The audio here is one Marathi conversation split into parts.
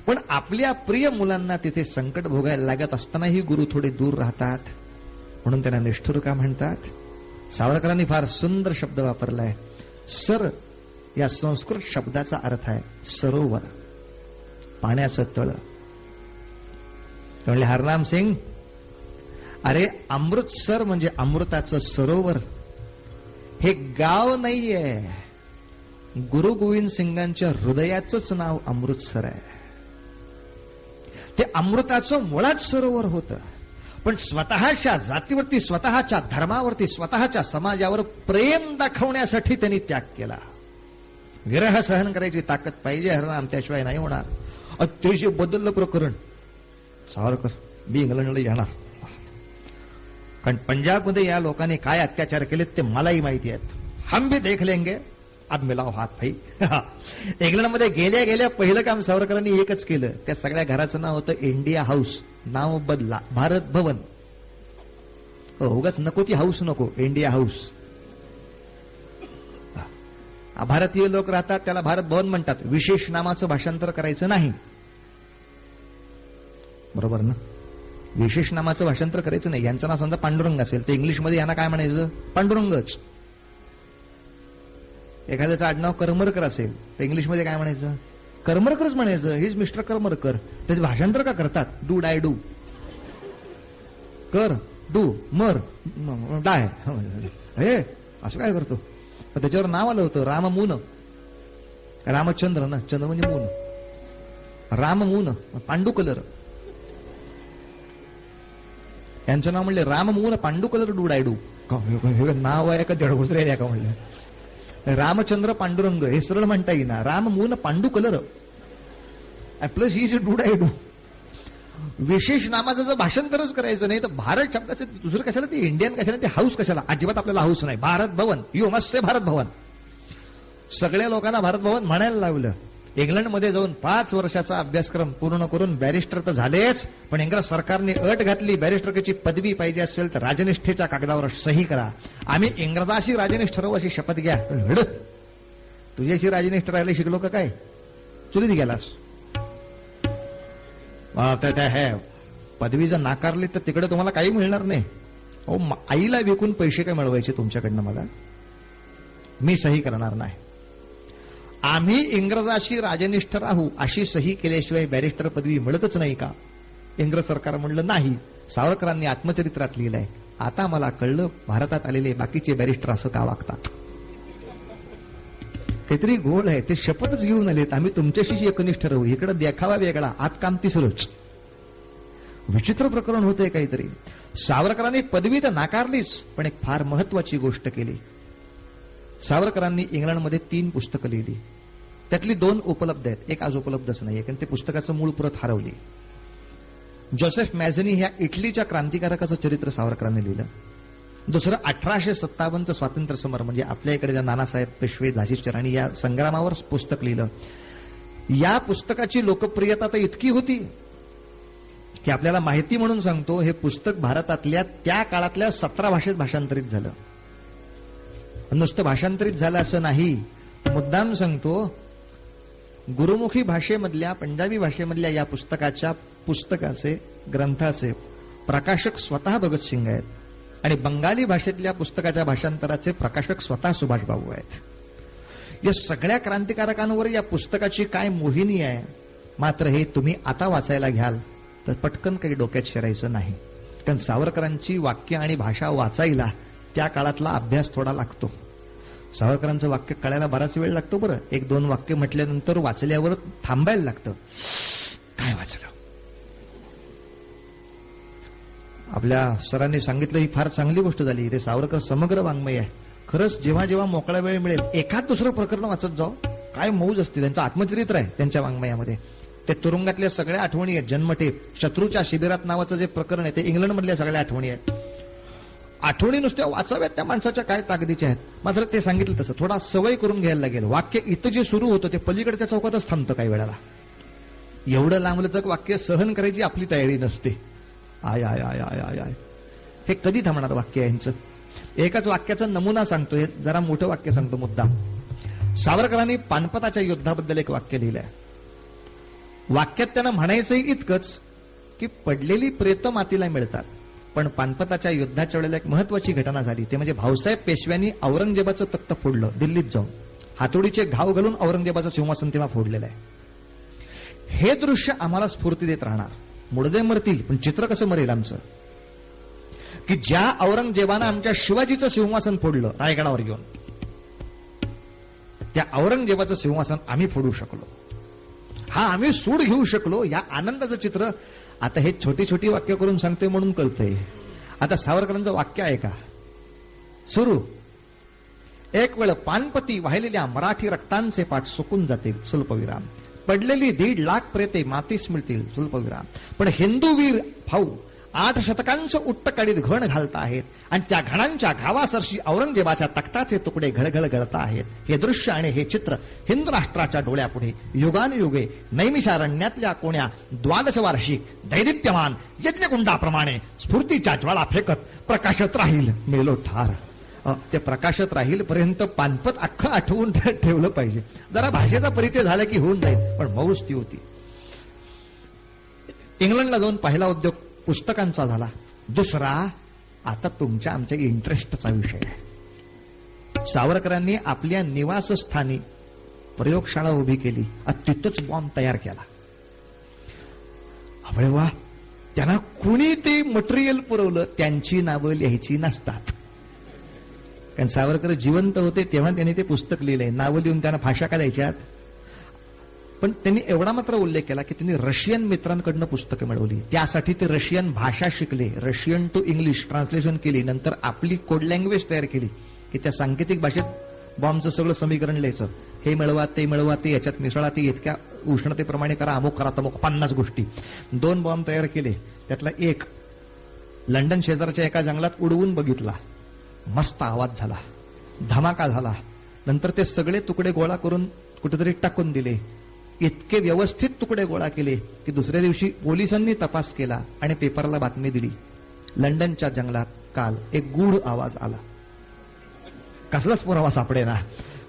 पण आपल्या प्रिय मुलांना तिथे संकट भोगायला लागत असतानाही गुरु थोडे दूर राहतात, म्हणून त्यांना निष्ठुर का म्हणतात? सावरकरांनी फार सुंदर शब्द वापरलाय. सर या संस्कृत शब्दाचा अर्थ आहे सरोवर, पाण्याचं तळ. म्हणले हरनाम सिंग, अरे अमृतसर म्हणजे अमृताचं सरोवर. हे गाव नाहीये, गुरु गोविंद सिंगांच्या हृदयाचंच नाव अमृतसर आहे. ते अमृताचं मुळात सरोवर होतं, पण स्वतःच्या जातीवरती, स्वतःच्या धर्मावरती, स्वतःच्या समाजावर प्रेम दाखवण्यासाठी त्यांनी त्याग केला. विरह सहन करायची ताकद पाहिजे हरनाम, त्याशिवाय नाही होणार. अतिशय बदललं प्रकरण. सावरकर मी इंग्लंडला जाणार, कारण पंजाबमध्ये या लोकांनी काय अत्याचार केले ते मलाही माहिती आहेत. हम भी देख लेंगे, अब मिलाव हात भाई. इंग्लंडमध्ये गेल्या गेल्या पहिलं काम सावरकरांनी एकच केलं. त्या सगळ्या घराचं नाव होतं इंडिया हाऊस. नाव बदला, भारत भवन. उगाच नको ती हाऊस नको, इंडिया हाऊस. भारतीय लोक राहतात त्याला भारत भवन म्हणतात. विशेष नामाचं भाषांतर करायचं नाही, बरोबर ना? विशेष नामाचं भाषांतर करायचं नाही. यांचं नाव समजा पांडुरंग असेल तर इंग्लिशमध्ये यांना काय म्हणायचं? पांडुरंगच. एखाद्याचं आडनाव करमरकर असेल तर इंग्लिशमध्ये काय म्हणायचं? करमरकरच म्हणायचं. His mister Karmarkar. त्याचे भाषांतर का करतात? Do dye do. कर डू मर डाय. हे असं काय करतो? त्याच्यावर नाव आलं होतं राममून. रामचंद्र ना, चंद्र म्हणजे मून. राममून, पांडू कलर. यांचं नाव म्हणले राममून Pandu colour do dye do. नाव आहे का जडगुजरे आहे का म्हणलं? रामचंद्र पांडुरंग हे सरळ म्हणता येईना. राममून पांडू कलर प्लस ही डू डाय डू. विशेष नामाचं जर भाषांतरच करायचं नाही तर भारत शब्दाचं दुसरं कशाला? ते इंडियन कशाला? ते हाऊस कशाला? अजिबात आपल्याला हाऊस नाही. Bharat Bhavan, you must say Bharat Bhavan. सगळ्या लोकांना भारत भवन म्हणायला लावलं. इंग्लंडमध्ये जाऊन 5 वर्षाचा अभ्यासक्रम पूर्ण करून बॅरिस्टर तर झालेच, पण इंग्रज सरकारने अट घातली बॅरिस्टरची पदवी पाहिजे असेल तर राजनिष्ठेच्या कागदावर सही करा. आम्ही इंग्रजाशी राजनिष्ठ राहू अशी शपथ घ्या. तुझ्याशी राजनिष्ठ राहायला शिकलो का काय? चुलीत गेलास. हे पदवी जर नाकारली तर तिकडे तुम्हाला काही मिळणार नाही. अहो आईला विकून पैसे काय मिळवायचे तुमच्याकडनं? मला मी सही करणार नाही. आम्ही इंग्रजाशी राजनिष्ठ राहू अशी सही केल्याशिवाय बॅरिस्टर पदवी मिळतच नाही का? इंग्रज सरकार म्हणलं नाही. सावरकरांनी आत्मचरित्रात लिहिलंय, आता मला कळलं भारतात आलेले बाकीचे बॅरिस्टर असं का वागतात. काहीतरी गोड आहे. ते शपथच घेऊन आलेत, आम्ही तुमच्याशी एकनिष्ठ राहू. इकडे देखावा वेगळा, आत काम तिसरंच. विचित्र प्रकरण होतंय काहीतरी. सावरकरांनी पदवी तर नाकारलीच, पण एक फार महत्वाची गोष्ट केली. सावरकरांनी इंग्लंडमध्ये 3 पुस्तकं लिहिली. त्यातली 2 उपलब्ध आहेत, एक आज उपलब्धच नाही, कारण ते पुस्तकाचं मूळ प्रत हरवली. जोसेफ मॅझनी ह्या इटलीच्या क्रांतिकारकाचं चरित्र सावरकरांनी लिहिलं. दुसरं 1857 स्वातंत्र्य समर म्हणजे आपल्या इकडे ज्या नानासाहेब पेशवे, झाशीच्या राणी या संग्रामावर पुस्तक लिहिलं. या पुस्तकाची लोकप्रियता तर इतकी होती की आपल्याला माहिती म्हणून सांगतो, हे पुस्तक भारतातल्या त्या काळातल्या 17 भाषेत भाषांतरित झालं. नुसतं भाषांतरित झालं असं नाही, मुद्दाम सांगतो, गुरुमुखी भाषेमधल्या, पंजाबी भाषेमधल्या या पुस्तकाचे ग्रंथाचे प्रकाशक स्वतः भगतसिंग आहेत आणि बंगाली भाषेतल्या पुस्तकाच्या भाषांतराचे प्रकाशक स्वतः सुभाषबाबू आहेत. या सगळ्या क्रांतिकारकांवर या पुस्तकाची काय मोहिनी आहे. मात्र हे तुम्ही आता वाचायला घ्याल तर पटकन काही डोक्यात शिरायचं नाही, कारण सावरकरांची वाक्य आणि भाषा वाचायला त्या काळातला अभ्यास थोडा लागतो. सावरकरांचं वाक्य कळायला बराच वेळ लागतो. बरं, 1-2 वाक्य म्हटल्यानंतर वाचल्यावर थांबायला लागतं. काय वाचलं? आपल्या सरांनी सांगितलं, ही फार चांगली गोष्ट झाली. ते सावरकर समग्र वाङ्मय आहे. खरंच जेव्हा जेव्हा मोकळा वेळ मिळेल एखाद दुसरं प्रकरण वाचत जाऊ. काय मौज असते. त्यांचं आत्मचरित्र आहे त्यांच्या वाङ्मयामध्ये. ते तुरुंगातल्या सगळ्या आठवणी आहेत. जन्मठेप, शत्रूच्या शिबिरात नावाचं जे प्रकरण आहे ते इंग्लंडमधल्या सगळ्या आठवणी आहेत. आठवणी नुसत्या वाचाव्यात त्या माणसाच्या काय ताकदीच्या आहेत. मात्र ते सांगितलं तसं थोडा सवय करून घ्यायला लागेल. वाक्य इथं जे सुरू होतं ते पलीकडच्या चौकातच थांबतं काही वेळेला. एवढं लांबलचक वाक्य सहन करायची आपली तयारी नसते. I I I I I I हे कधी थांबणार वाक्य यांचं? एकाच वाक्याचा नमुना सांगतो, हे जरा मोठं वाक्य सांगतो मुद्दाम. सावरकरांनी पानपताच्या युद्धाबद्दल एक वाक्य लिहिलंय. वाक्यात त्यांना म्हणायचंही इतकंच की पडलेली प्रेत मातीला मिळतात. पण पानपताच्या युद्धाच्या वेळेला एक महत्वाची घटना झाली, ते म्हणजे भाऊसाहेब पेशव्यांनी औरंगजेबाचं तख्त फोडलं दिल्लीत जाऊन. हातोडीचे घाव घालून औरंगजेबाचं सिंहासन तेव्हा फोडलेलं आहे. हे दृश्य आम्हाला स्फूर्ती देत राहणार. मुडदे मरतील पण चित्र कसं मरेल आमचं, की ज्या औरंगजेबानं आमच्या शिवाजीचं सिंहासन फोडलं रायगडावर घेऊन, त्या औरंगजेबाचं सिंहासन आम्ही फोडू शकलो, हा आम्ही सूड घेऊ शकलो, या आनंदाचं चित्र. आता हे छोटी छोटी वाक्य करून सांगते म्हणून कळतंय. आता सावरकरांचं वाक्य आहे का सुरू, एक वेळ पानपती वाहिलेल्या मराठी रक्तांचे पाठ सुकून जातील स्वल्पविराम, पडलेली 1.5 लाख प्रेते मातीस मिळतील स्वल्पविराम, पण हिंदू वीर भाऊ 8 शतकांचं उट्ट काढीत घण घालता आहेत आणि त्या घणांच्या घावासरशी औरंगजेबाच्या तख्ताचे तुकडे घळघळ गळता आहेत. हे दृश्य आणि हे चित्र हिंदू राष्ट्राच्या डोळ्यापुढे युगानुयुगे नैमिषारण्यातल्या कोण्या 12 वार्षिक दैदिप्यमान यज्ञकुंडाप्रमाणे स्फूर्तीच्या ज्वाळा फेकत प्रकाशत राहील मेलो ठार. ते प्रकाशत राहील पर्यंत पानपत अख्खं आठवून ठेवलं पाहिजे. जरा भाषेचा परिचय झाला की होऊन जाईल, पण मौज ती होती. इंग्लंडला जाऊन पहिला उद्योग पुस्तकांचा झाला. दुसरा आता तुमच्या आमच्या इंटरेस्टचा विषय आहे. सावरकरांनी आपल्या निवासस्थानी प्रयोगशाळा उभी केली, तिथंच बॉम्ब तयार केला. अरे वा, त्यांना कुणी ते मटेरियल पुरवलं त्यांची नावं लिहायची नसतात. कारण सावरकर जिवंत होते तेव्हा त्यांनी ते पुस्तक लिहिलंय. नावं लिहून त्यांना फाशा का द्यायच्यात. पण त्यांनी एवढा मात्र उल्लेख केला की त्यांनी रशियन मित्रांकडनं पुस्तकं मिळवली, त्यासाठी ते रशियन भाषा शिकले, रशियन टू इंग्लिश ट्रान्सलेशन केली, नंतर आपली कोड लँग्वेज तयार केली की त्या सांकेतिक भाषेत बॉम्बचं सगळं समीकरण लिहायचं. हे मिळवा ते मिळवा, ते याच्यात मिसळा, ते इतक्या उष्णतेप्रमाणे करा, अमुक करा तमुक, 50 गोष्टी. 2 बॉम्ब तयार केले, त्यातला एक लंडन शेजारच्या एका जंगलात उडवून बघितला. मस्त आवाज झाला, धमाका झाला. नंतर ते सगळे तुकडे गोळा करून कुठेतरी टाकून दिले. इतके व्यवस्थित तुकडे गोळा केले की दुसऱ्या दिवशी पोलिसांनी तपास केला आणि पेपरला बातमी दिली, लंडनच्या जंगलात काल एक गूढ आवाज आला. कसलाच पुरावा सापडेना.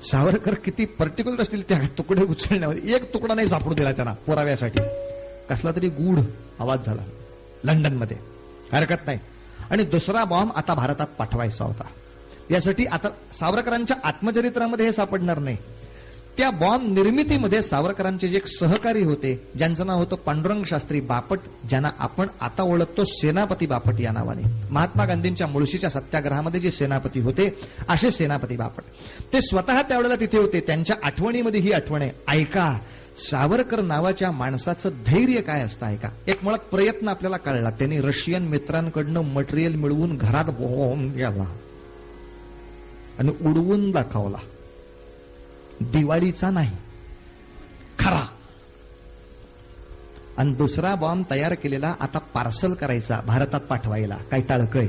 सावरकर किती पर्टिक्युलर असतील त्या तुकडे उचलण्यामध्ये, एक तुकडा नाही सापडू दिला त्यांना पुराव्यासाठी. कसला तरी गूढ आवाज झाला लंडनमध्ये, हरकत नाही. आणि दुसरा बॉम्ब आता भारतात पाठवायचा होता. यासाठी आता सावरकरांच्या आत्मचरित्रामध्ये हे सापडणार नाही. त्या बॉम्ब निर्मितीमध्ये सावरकरांचे जे एक सहकारी होते, ज्यांचं नाव होतं पांडुरंग शास्त्री बापट, ज्यांना आपण आता ओळखतो सेनापती बापट या नावाने. महात्मा गांधींच्या मुळशीच्या सत्याग्रहामध्ये जे सेनापती होते असे सेनापती बापट, ते स्वतः त्यावेळेला तिथे होते. त्यांच्या आठवणीमध्ये ही आठवण आहे. ऐका, सावरकर नावाच्या माणसाचं धैर्य काय असतं ऐका. एक मुळात प्रयत्न आपल्याला कळला. त्यांनी रशियन मित्रांकडनं मटेरियल मिळवून घरात बॉम्ब गेला आणि उडवून दाखवला. दिवाळीचा नाही, खरा. आणि दुसरा बॉम्ब तयार केलेला आता पार्सल करायचा, भारतात पाठवायला. काही टाळकय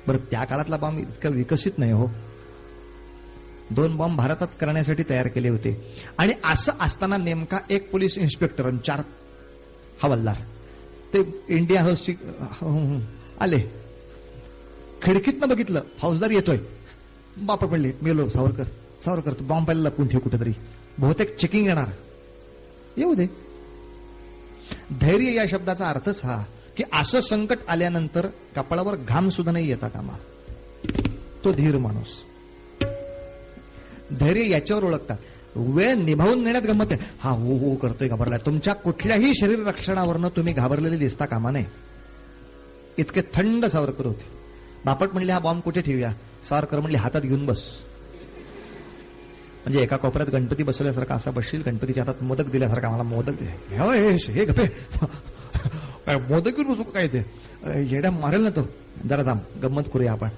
बरं. त्या काळातला बॉम्ब इतकं विकसित नाही हो. 2 बॉम्ब भारतात करण्यासाठी तयार केले होते. आणि असं असताना नेमका एक पोलीस इन्स्पेक्टर आणि 4 हवालदार ते इंडिया हाऊसची आले. खिडकीतनं बघितलं, फौजदार येतोय. बापट पडले, मेलो. सावरकर तू बॉम्ब पाहिला लपून ठेव कुठेतरी, बहुतेक चेकिंग येणार, येऊ दे. धैर्य या शब्दाचा अर्थच हा की असं संकट आल्यानंतर कपाळावर घाम सुद्धा नाही येता कामा. तो धीर माणूस. धैर्य याच्यावर ओळखतात. वेळ निभावून नेण्यात गंमत आहे. हा हो हो करतोय, घाबरलाय. तुमच्या कुठल्याही शरीर रक्षणावरनं तुम्ही घाबरलेले दिसता कामा नये. इतके थंड सावरकर होते. बापट म्हणले हा बॉम्ब कुठे ठेवूया. सावरकर म्हणले हातात घेऊन बस. म्हणजे एका कोपऱ्यात गणपती बसवल्यासारखा असा बसशील, गणपतीच्या हातात मोदक दिल्यासारखा. मला मोदक दे. हे गपे मोदक घेऊन बसू काय ते येड्या मारेल ना तो. जरा थांब, गंमत करूया आपण.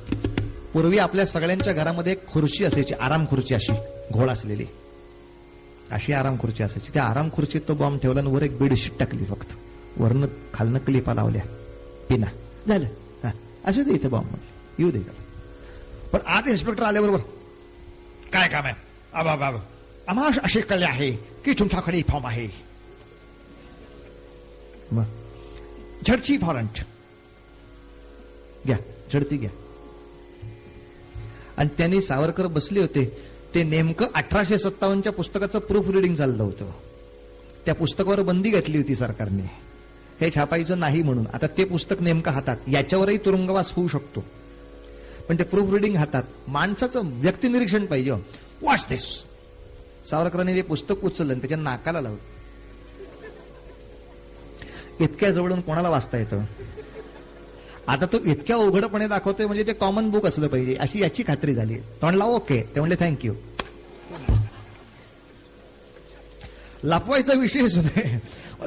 पूर्वी आपल्या सगळ्यांच्या घरामध्ये एक खुर्ची असायची, आराम खुर्ची, अशी घोळ असलेली अशी आराम खुर्ची असायची. त्या आराम खुर्चीत तो बॉम्ब ठेवला आणि वर एक बेडशीट टाकली, फक्त वरनं खालनं क्लिपा लावल्या, पिना झालं. असू दे इथे बॉम्ब येऊ दे. पण आत इन्स्पेक्टर आल्याबरोबर काय काम आहे. आम्हा अशी कळले आहे की तुमच्याकडे फॉर्म आहे, झडची फॉरंट घ्या, झडती घ्या. आणि त्यांनी सावरकर बसले होते ते नेमकं 1857च्या पुस्तकाचं प्रूफ रिडिंग चाललं होतं. त्या पुस्तकावर बंदी घातली होती सरकारने, हे छापायचं नाही म्हणून. आता ते पुस्तक नेमकं हातात, याच्यावरही तुरुंगवास होऊ शकतो, पण ते प्रूफ रिडिंग हातात, माणसाचं व्यक्तिनिरीक्षण पाहिजे. वॉच दिस. सावरकरांनी ते पुस्तक उचललं आणि त्याच्या नाकाला लावलं. इतक्या जवळून कोणाला वाचता येतं? आता तो इतक्या उघडपणे दाखवतोय म्हणजे ते कॉमन बुक असलं पाहिजे अशी याची खात्री झाली. तो म्हणला ओके. ते म्हणले थँक्यू. लपवायचा विषयच नाही.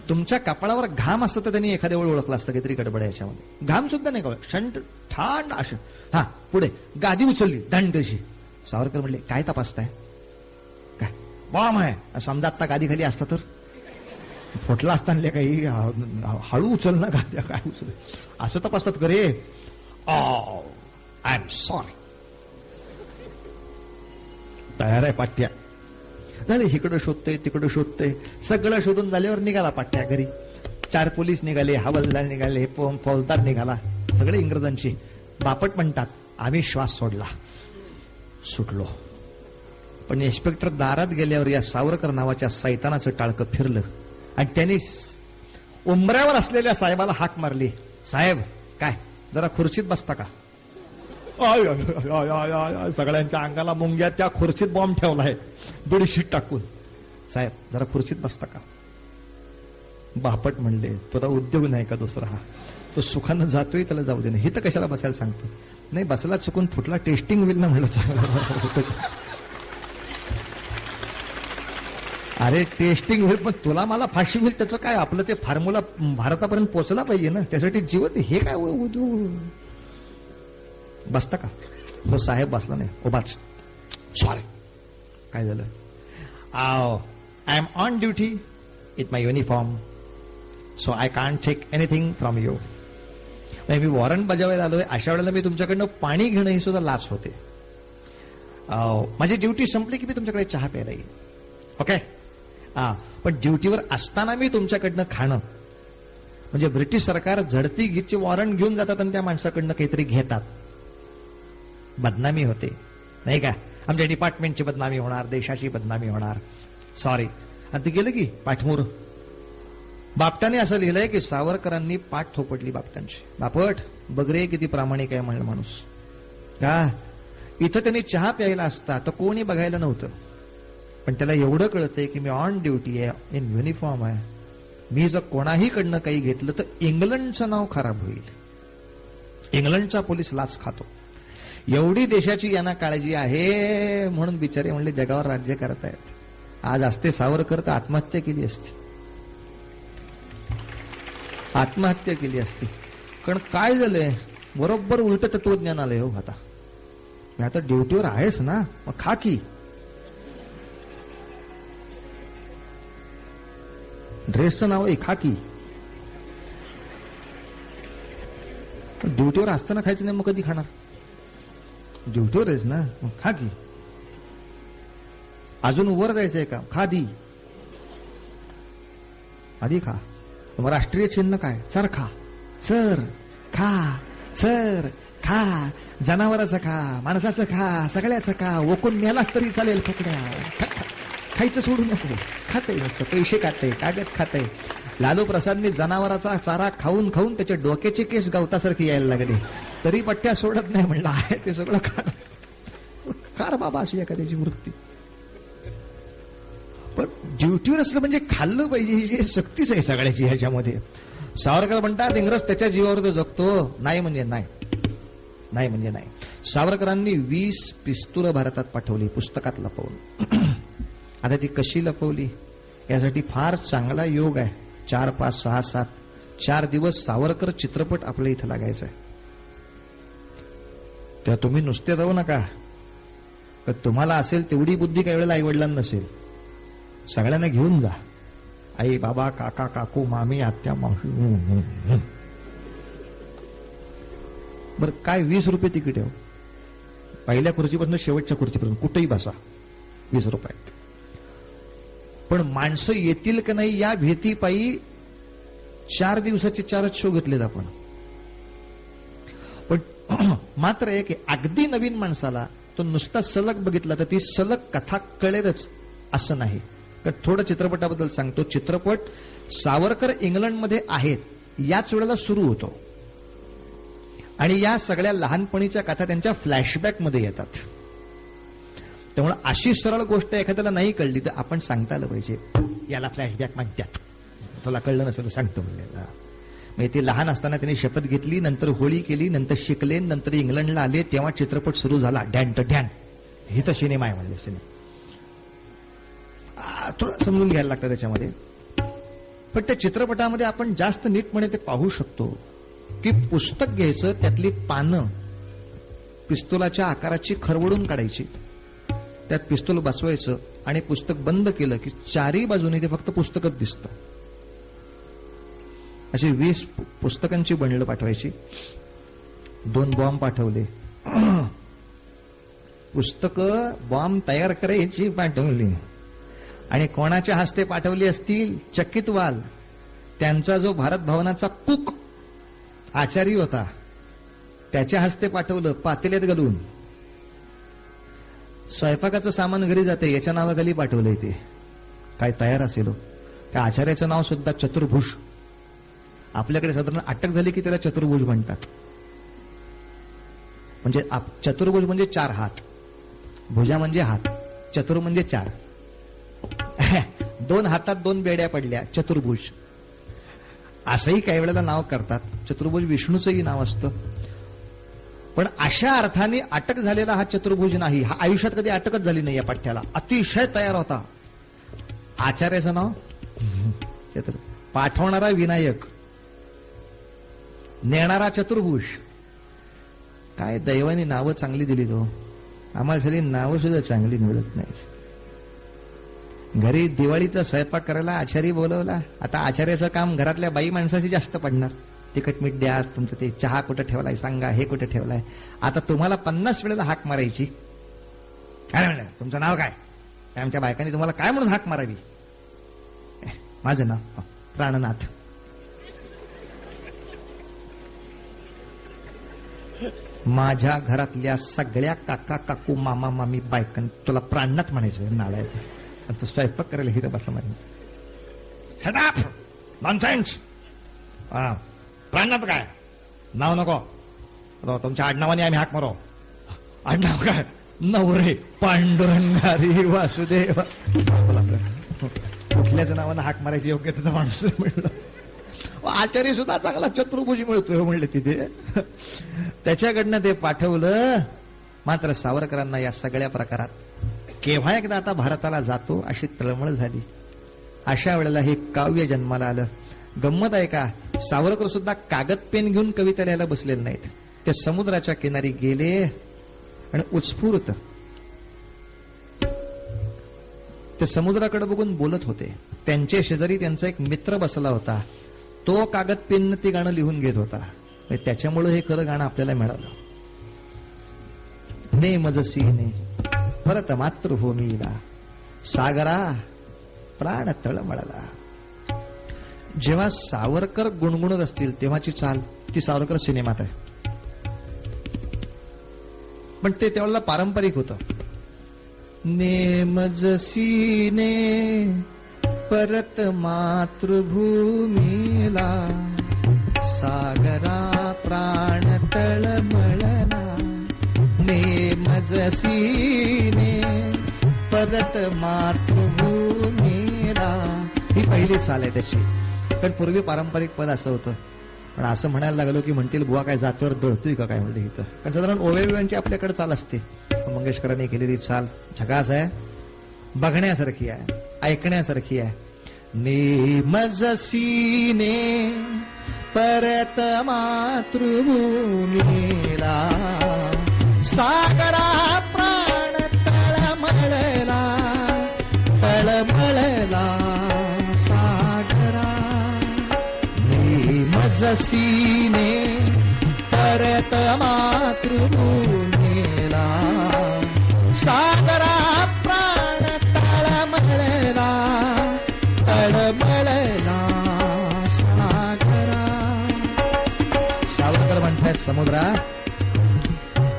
तुमच्या कपाळावर घाम असतं तर त्यांनी एखाद्या वेळ ओळखलं असतं काहीतरी गडबड याच्यामध्ये. घाम सुद्धा नाही कळत, शंट ठाण असं. हा पुढे गादी उचलली दंड कशी. सावरकर म्हणले काय तपासताय? काय बॉम्ब आहे? समजा आता गादी खाली असता तर फुटला असताना काही हळू उचल ना गाद्या, काय उचल असं तपासतात का रे? I am sorry. तयार आहे पाट्या. झाले इकडं शोधतंय तिकडं शोधतंय, सगळं शोधून झाल्यावर निघाला पाट्या घरी. 4 पोलीस निघाले, हवालदार निघाले, फौजदार निघाला, सगळे इंग्रजांची. बापट म्हणतात आम्ही श्वास सोडला, सुटलो. पण इन्स्पेक्टर दारात गेल्यावर या सावरकर नावाच्या सैतानाचं टाळकं फिरलं आणि त्यांनी उंबऱ्यावर असलेल्या साहेबाला हाक मारली. साहेब काय जरा खुर्चीत बसता का? सगळ्यांच्या अंगाला मुंग्या. त्या खुर्चीत बॉम्ब ठेवलाय बेडशीट टाकून. साहेब जरा खुर्चीत बसता का? बापट म्हणले तुला उद्योग नाही का दुसरा? हा तो सुखानं जातोय, त्याला जाऊ दे ना, हे तर कशाला बसायला सांगतो? नाही बसला चुकून फुटला, टेस्टिंग होईल ना म्हणलं. अरे टेस्टिंग होईल पण तुला मला फाशी होईल त्याचं काय? आपलं ते फॉर्म्युला भारतापर्यंत पोहोचला पाहिजे ना, त्यासाठी जीवन हे काय बसता का? तो साहेब बसला नाही, उभाच. सॉरी. काय झालं? I am on duty with my uniform, so I can't take anything from you. मी वॉरंट बजावायला आलोय, अशा वेळेला मी तुमच्याकडनं पाणी घेणं ही सुद्धा लाच होते. माझी ड्युटी संपली की मी तुमच्याकडे चहा प्यायला येईल. ओके. पण ड्युटीवर असताना मी तुमच्याकडनं खाणं म्हणजे ब्रिटिश सरकार झडती गीतचे वॉरंट घेऊन जातात आणि त्या माणसाकडनं काहीतरी घेतात. बदनामी होते नाही का? आमच्या डिपार्टमेंटची बदनामी होणार, देशाची बदनामी होणार. सॉरी. आणि ते गेलं की पाठमोर. बापटाने असं लिहिलंय की सावरकरांनी पाठ थोपटली बापटांची. बापट बघ रे किती प्रामाणिक आहे म्हणलं माणूस. का इथं त्यांनी चहा प्यायला असता तर कोणी बघायला नव्हतं, पण त्याला एवढं कळतंय की मी ऑन ड्युटी आहे, इन युनिफॉर्म आहे. मी जर कोणाहीकडनं काही घेतलं तर इंग्लंडचं नाव खराब होईल. इंग्लंडचा पोलीस लाच खातो. एवढी देशाची यांना काळजी आहे म्हणून बिचारे म्हणले जगावर राज्य करतायत. आज असते सावरकर तर आत्महत्या केली असती. आत्महत्या केली असती. कारण काय झालंय, बरोबर उलट तत्वज्ञान आलंय हो. आता ड्युटीवर आहेस ना, मग खा की. ड्रेसचं नाव आहे खा की. ड्युटीवर असताना खायचं नाही मग कधी खाणार? ड्युटीवर आहेस ना, मग खा की. अजून वर जायचंय का? खा आधी खा. मग राष्ट्रीय चिन्ह काय? चर खा. चर खा. चर खा. जनावराचं खा, माणसाचं खा, सगळ्याचं खा. ओकून मेलाच तरी चालेल. फकड्या खायचं सोडू नको. खाते नुसतं पैसे खाते, कागद खाते. लालू प्रसादनी जनावराचा चारा खाऊन खाऊन त्याच्या डोक्याचे केस गवतासारखी यायला लागले, तरी पट्ट्या सोडत नाही. म्हणलं आहे ते सगळं खा. कार बाबा अशी एखाद्याची वृत्ती. पण ड्युटीवर असलं म्हणजे खाल्लं पाहिजे ही सक्तीच आहे सगळ्याची ह्याच्यामध्ये. सावरकर म्हणतात इंग्रज त्याच्या जीवावर तो जगतो. नाही म्हणजे नाही, नाही म्हणजे नाही. सावरकरांनी 20 पिस्तुलं भारतात पाठवली पुस्तकात लपवून. आता ती कशी लपवली यासाठी फार चांगला योग आहे. 4, 5, 6, 7 4 दिवस सावरकर चित्रपट आपल्या इथं लागायचा आहे. तेव्हा तुम्ही नुसते जाऊ नका. तर तुम्हाला असेल तेवढी बुद्धी काही वेळेला आईवडिलांना नसेल. सगळ्यांना घेऊन जा. आई बाबा काका काकू मामी आत्या मावशी. बरं काय 20 रुपये तिकीट आहे. पहिल्या खुर्चीपासून शेवटच्या खुर्चीपर्यंत कुठेही बसा, 20 रुपयात. पण माणसं येतील का नाही या भीतीपायी 4 दिवसाचे 4च शो घेतलेत आपण. पण मात्र आहे की अगदी नवीन माणसाला तो नुसता सलग बघितला तर ती सलग कथा कळेलच असं नाही. थोडं चित्रपटाबद्दल सांगतो. चित्रपट सावरकर इंग्लंडमध्ये आहेत याच वेळेला सुरू होतो आणि या सगळ्या लहानपणीच्या कथा त्यांच्या फ्लॅशबॅकमध्ये येतात. त्यामुळे अशी सरळ गोष्ट एखाद्याला नाही कळली तर आपण सांगता आलं पाहिजे, याला फ्लॅशबॅक म्हणतात. तुला कळलं नसेल सांगतो म्हणले. मग ते लहान असताना त्यांनी शपथ घेतली, नंतर होळी केली, नंतर शिकले, नंतर इंग्लंडला आले, तेव्हा चित्रपट सुरू झाला. डॅन तर डॅन ही तर सिनेमा आहे म्हणजे सिनेमा. थोडं समजून घ्यायला लागतं त्याच्यामध्ये. पण त्या चित्रपटामध्ये आपण जास्त नीटपणे ते पाहू शकतो की पुस्तक घ्यायचं, त्यातली पानं पिस्तुलाच्या आकाराची खरवडून काढायची, त्यात पिस्तूल बसवायचं आणि पुस्तक बंद केलं की चारही बाजूने ते फक्त पुस्तकच दिसतं. अशी 20 पुस्तकांची बंडल पाठवायची. 2 बॉम्ब पाठवले, पुस्तकं बॉम्ब तयार करायची पाठवली आणि कोणाच्या हस्ते पाठवली असतील? चकितवाल, त्यांचा जो भारत भवनाचा कुक आचारी होता त्याच्या हस्ते पाठवलं, पातेल्यात घालून. स्वयंपाकाचं सामान घरी जाते याच्या नावाखाली पाठवलंय. ते काय तयार असेल. त्या आचार्याचं नाव सुद्धा चतुर्भुज. आपल्याकडे साधारण अटक झाली की त्याला चतुर्भुज म्हणतात. म्हणजे चतुर्भुज म्हणजे 4 हात, भुजा म्हणजे हात, चतुर म्हणजे 4. 2 हातात 2 बेड्या पडल्या, चतुर्भुज असंही काही वेळेला नाव करतात. चतुर्भुज विष्णूचंही नाव असतं. पण अशा अर्थाने अटक झालेला हा चतुर्भुज नाही. हा आयुष्यात कधी अटकच झाली नाही या पठ्ठ्याला. अतिशय तयार होता. आचार्याचं नाव चतुर, पाठवणारा विनायक, नेणारा चतुर्भुज. काय दैवाने नावं चांगली दिली तो. आम्हाला सगळी नावं सुद्धा चांगली मिळत नाही. घरी दिवाळीचा स्वयंपाक करायला आचारी बोलवला. आता आचार्याचं काम घरातल्या बाई माणसाची जास्त पडणार. तिखट मीठ द्या, तुमचं ते चहा कुठं ठेवलाय सांगा, हे कुठं ठेवलाय. आता तुम्हाला 50 वेळेला हाक मारायची. काय म्हणलं, तुमचं नाव काय? आमच्या बायकांनी तुम्हाला काय म्हणून हाक मारावी? माझं नाव प्राणनाथ. माझ्या घरातल्या सगळ्या काका काकू मामा मामी बायकांनी तुला प्राणनाथ म्हणायचं. नालाय तू स्वयंपाक करायला हिथं बसला माहिती. Shut nonsense. प्राणनाथ काय नाव नको, तुमच्या आडनावाने आम्ही हाक मारो. आडनाव काय? नवरे पांडुरंगारी वासुदेव. कुठल्याच नावानं हाक मारायची योग्यतेचा माणूस मिळलं. आचार्य सुद्धा चांगला चतुर्भुज मिळतोय म्हणले तिथे. त्याच्याकडनं ते पाठवलं. मात्र सावरकरांना या सगळ्या प्रकारात केव्हा एकदा आता भारताला जातो अशी तळमळ झाली. अशा वेळेला हे काव्य जन्माला आलं. गंमत आहे का, सावरकर सुद्धा कागद पेन घेऊन कविता लिहायला बसलेले नाहीत. ते समुद्राच्या किनारी गेले आणि उत्स्फूर्त ते समुद्राकडे बघून बोलत होते. त्यांच्या शेजारी त्यांचा एक मित्र बसला होता. तो कागद पेननं ते गाणं लिहून घेत होता. त्याच्यामुळे हे खरं गाणं आपल्याला मिळालं. नेमजसीने परत मातृभूमीला सागरा प्राण तळमळला. जेव्हा सावरकर गुणगुणत असतील तेव्हाची चाल ती सावरकर सिनेमात आहे. पण ते त्यावेळेला पारंपरिक होतं. नेमजसीने परत मातृभूमीला सागरा प्राण तळमळला. नेमजसीने परत मातृभूमीला. ही पहिली चाल आहे त्याची. पण पूर्वी पारंपरिक पद असं होतं. पण असं म्हणायला लागलो की म्हणतील बुवा काय जातीवर दळतोय का काय म्हणलं इथं. कारण साधारण ओव्याची आपल्याकडे चाल असते. मंगेशकरांनी केलेली चाल झकास आहे, बघण्यासारखी आहे, ऐकण्यासारखी आहे. नेमजसीने परत मातृभूमीला सागरा प्राण तळमळला. तळमळला सागरा. नेमजसीने परत मातृभूमीला सागरा प्राण तळमळला. तळमळला सागरा. सावरकर म्हणतात समुद्रा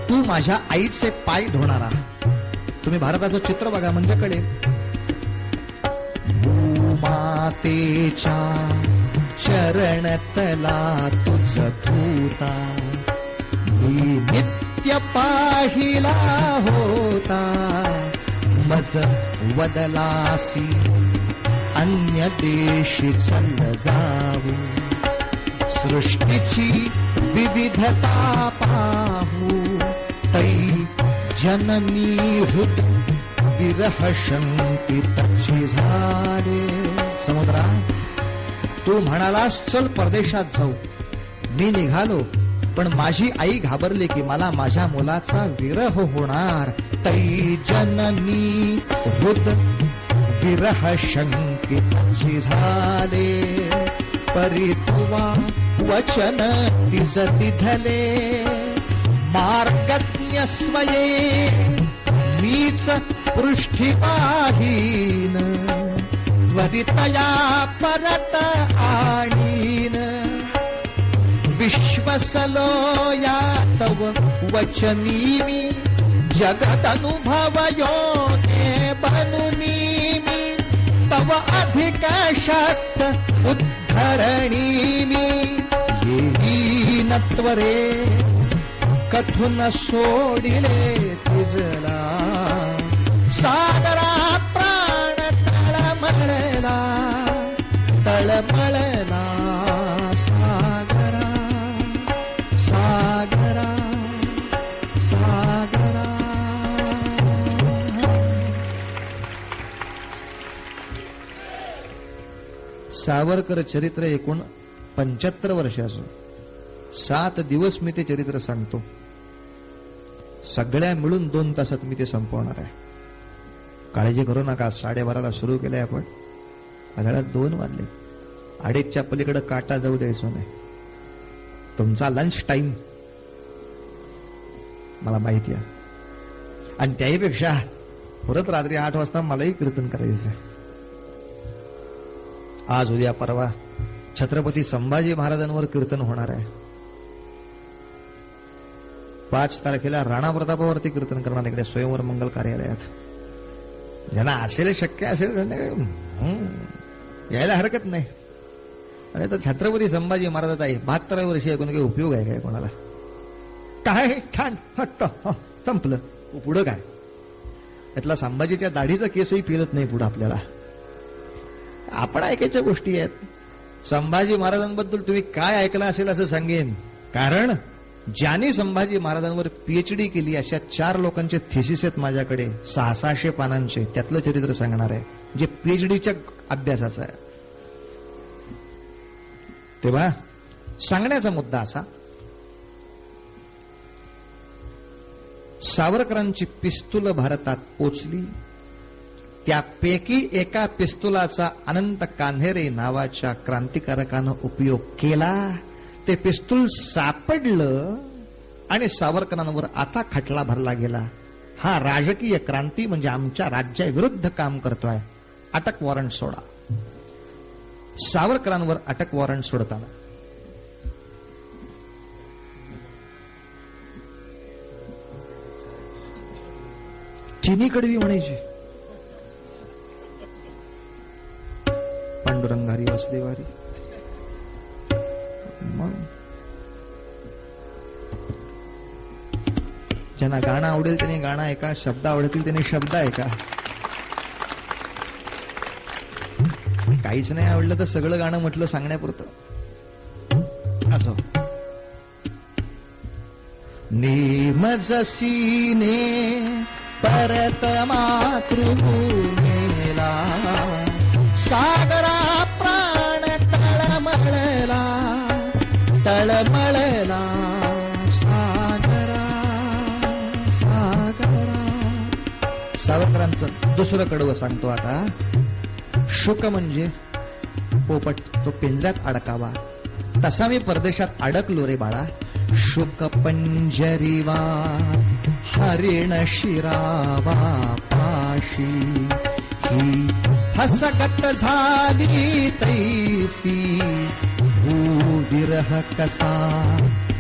तू माझ्या आईचे पाय धुणारा. तुम्ही भारताचं चित्र बघा म्हणजे कळेल. मातेच्या चरणतला तुझ धूता मी नित्य पाहिला होता मज वदलासी अन्य देशी चल जाऊ सृष्टीची विविधता पाहू तै जननी हृद विरह शंकितची झाले. समुद्रा तू म्हणालास चल परदेशात जाऊ. मी निघालो पण माझी आई घाबरली की मला माझ्या मुलाचा विरह होणार. तै जननी हृद विरह शंकितची झाले. परितुवा वचन तिज तिधले मार्गज्ञ स्वये मीच पृष्ठी पाहीन त्वरितया परत आणीन. विश्वसलो या तव वचनी मी जगदनुभवयो ने बनुनी मी तव अधिक शक्त उद्धरणी मी. येई नत्वरे कथुन सोडिले तिजला सागरा प्राण तळमळला तळमळला सागरा सागरा सागरा. सावरकर चरित्र एकूण 75 वर्षाचं. 7 दिवस मी ते चरित्र सांगतो. सगळ्या मिळून 2 तासात मी ते संपवणार आहे. काळजी करू नका. 12:30ला सुरू केलंय आपण. घड्याळात 2 वाजले. 2:30च्या पलीकडे काटा जाऊ द्यायचो नाही. तुमचा लंच टाइम मला माहिती आहे. आणि त्याहीपेक्षा परत रात्री 8 वाजता मलाही कीर्तन करायचं आहे. आज उद्या परवा छत्रपती संभाजी महाराजांवर कीर्तन होणार आहे. 5 तारखेला राणा प्रतापावरती कीर्तन करणार इकडे स्वयंवर मंगल कार्यालयात. ज्यांना असेल शक्य असेल यायला हरकत नाही. आणि तर छत्रपती संभाजी महाराजाचा 72 वर्षी ऐकून काही उपयोग आहे काय कोणाला? काय छान हट्ट संपलं. पुढं काय? त्यातला संभाजीच्या दाढीचा केसही फिरत नाही पुढं आपल्याला. आपण ऐकायच्या गोष्टी आहेत. संभाजी महाराजांबद्दल तुम्ही काय ऐकलं असेल असं सांगेन. कारण ज्यांनी संभाजी महाराजांवर PhD केली अशा 4 लोकांचे थिसिस आहेत माझ्याकडे 600-600 पानांचे. त्यातलं चरित्र सांगणार आहे जे PhDच्या अभ्यासाचं आहे. तेव्हा सांगण्याचा मुद्दा असा, सावरकरांची पिस्तूल भारतात पोचली. त्यापैकी एका पिस्तुलाचा अनंत कान्हेरे नावाच्या क्रांतिकारकानं उपयोग केला. ते पिस्तूल सापडलं आणि सावरकरांवर आता खटला भरला गेला. हा राजकीय क्रांती म्हणजे आमच्या राज्याविरुद्ध काम करतोय. अटक वॉरंट सोडा. सावरकरांवर अटक वॉरंट सोडताना चिनी कडवी म्हणायची. पांडुरंगारी वासुदेवारी. मग ज्यांना गाणं आवडेल त्याने गाणं ऐका. शब्द आवडतील त्याने शब्द ऐका. काहीच नाही आवडलं तर सगळं गाणं म्हटलं सांगण्यापुरतं. असो. नेमजसीने परत मातृभूमीला सागरा प्राण तळमळला तळमळला सागरा सागरा. सावरकरांचं दुसरं कडवं सांगतो आता. शुक म्हणजे पोपट. तो पिंजऱ्यात अडकावा. तसा मी परदेशात अडकलो रे बाळा. शुक पंजरीवा हरिण शिरावा पाशी. ही हसगत झाली तैसी भूविरह कसा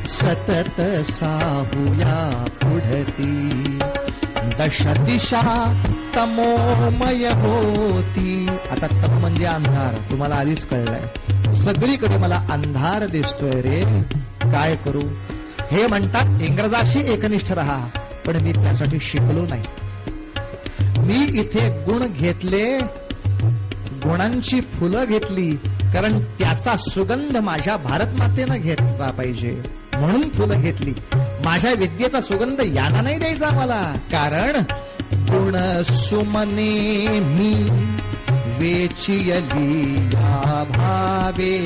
सतत साहुया पुढती. दश दिशा तमोमय होती. आता तम म्हणजे अंधार, तुम्हाला आधीच कळलंय. सगळीकडे मला अंधार दिसतोय रे, काय करू. हे म्हणतात इंग्रजाशी एकनिष्ठ राहा, पण मी त्यासाठी शिकलो नाही. मी इथे गुण घेतले, गुणांची फुलं घेतली, कारण त्याचा सुगंध माझ्या भारत मातेनं घेतला पाहिजे म्हणून फुलं घेतली. माझ्या विद्येचा सुगंध यांना नाही द्यायचा मला, कारण गुण सुमने मी वेचियली या भावे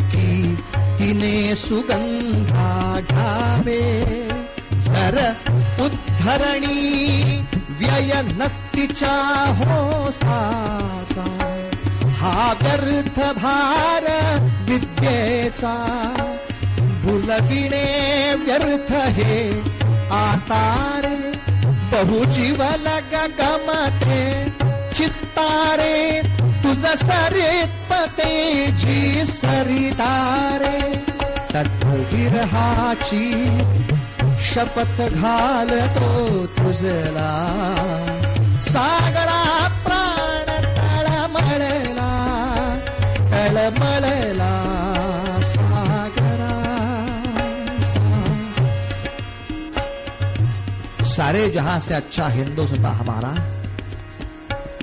की तिने सुगंधा घ्यावे. जर उद्धरणी व्यय नक्तीच्या हो साचा, हा व्यर्थ भार विद्येचा. भुलविणे व्यर्थ हे आतारे, बहुजीवन गमते चित्तारे. तुझ सरित पते जी सरितारे, तत्विरहाची शपथ घालतो तुझला. सागरा प्राण तळमळला, तळमळला सागरा. सारे जहां से अच्छा हिंदुस्तान हमारा.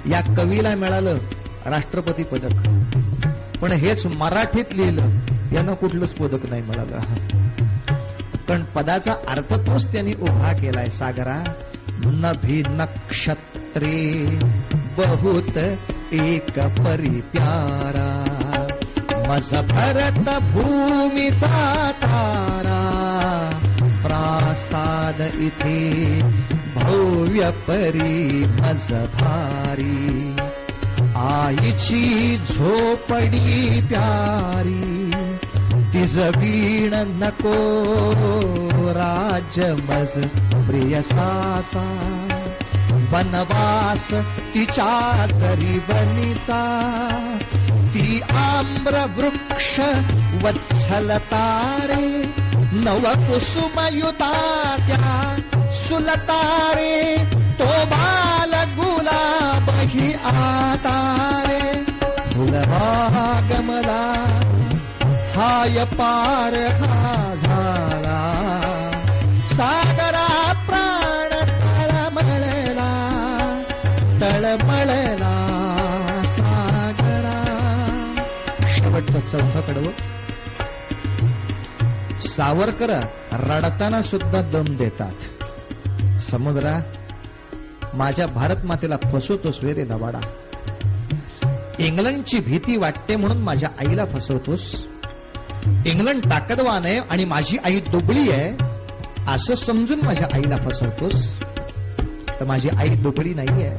या कवीला मिळालं राष्ट्रपती पदक, पण हेच मराठीत लिहिलं, यानं कुठलंच पदक नाही मिळालं. पण पदाचा अर्थ तोच त्यांनी उभा केलाय. सागरा नभी नक्षत्रे बहुत एक परी प्यारा, मज भरत भूमीचा तारा. प्रासाद इथे भव्य परी मज भारी, आईची झोपडी प्यारी. तिज वीण नको राज्य मज प्रियसाचा, वनवास तिच्या जरी बनीचा. ती आम्र वृक्ष वत्सल तारे, नवकुसुमयुता त्या सुलतारे. तो बाल गुलाब ही आतारे, फुलवा गमला हाय पार हा झाला. सागरा प्राण तळमळला, तळमळला सागरा. शेवटचं चौथं कडवं. सावरकर रडताना सुद्धा दम देतात. समुद्रा, माझ्या भारत मातेला फसवतोस वे रे दवाडा. इंग्लंडची भीती वाटते म्हणून माझ्या आईला फसवतोस. इंग्लंड ताकदवान आहे आणि माझी आई दुबळी आहे असं समजून माझ्या आईला फसवतोस. तर माझी आई दुबळी नाहीये.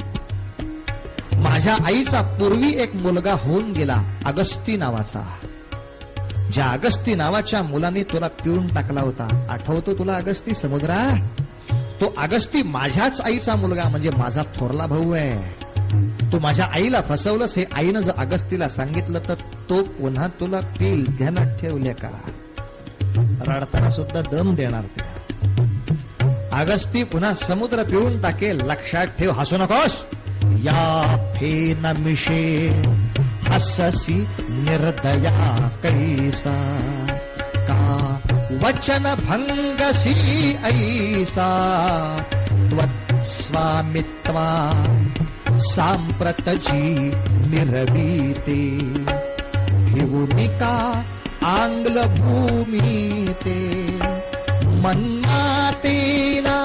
माझ्या आईचा पूर्वी एक मुलगा होऊन गेला, अगस्ती नावाचा. ज्या अगस्ती नावाच्या मुलाने तुला पिळून टाकला होता, आठवतो तुला अगस्ती समुद्रा? तो अगस्ती माझ्याच आईचा मुलगा, म्हणजे माझा थोरला भाऊ आहे. तू माझ्या आईला फसवलंस हे आईनं जर अगस्तीला सांगितलं तर तो पुन्हा तुला पिल, ध्यानात ठेवले का? रडताना सुद्धा दम देणार ते. अगस्ती पुन्हा समुद्र पिळून टाकेल, लक्षात ठेव, हसू नकोस. या फेन मिशे हससी निर्दया कैसा, का वचन भंगसी ऐसा. स्वामित्वा सांप्रत जी मिरवीते, भिवुनिका आंग्ल भूमीते. मन्नातेला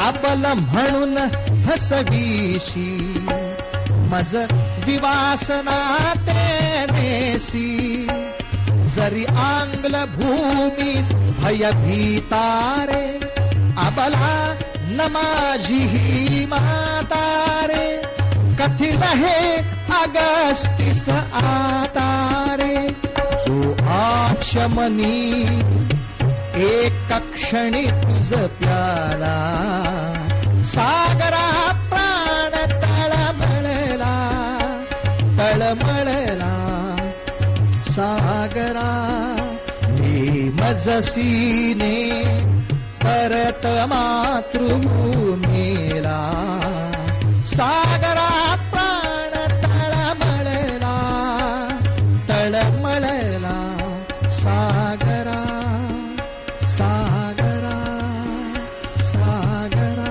अबल म्हणून हसवीशी, मज विवासना ते देसी. जरी आंग्ल भूमी भयभीतारे, अबला न माझी ही मातारे. कथित हे अगस्तीस आतारे, जो आचमनी एक क्षणी तुझ प्याला. सागरा प्राण तळमळला, तळमळला सागरा. मी मजसीने परत मातृभूमीला. सागरात प्राण तळमळला, तळमळला सागरा, सागरा, सागरा.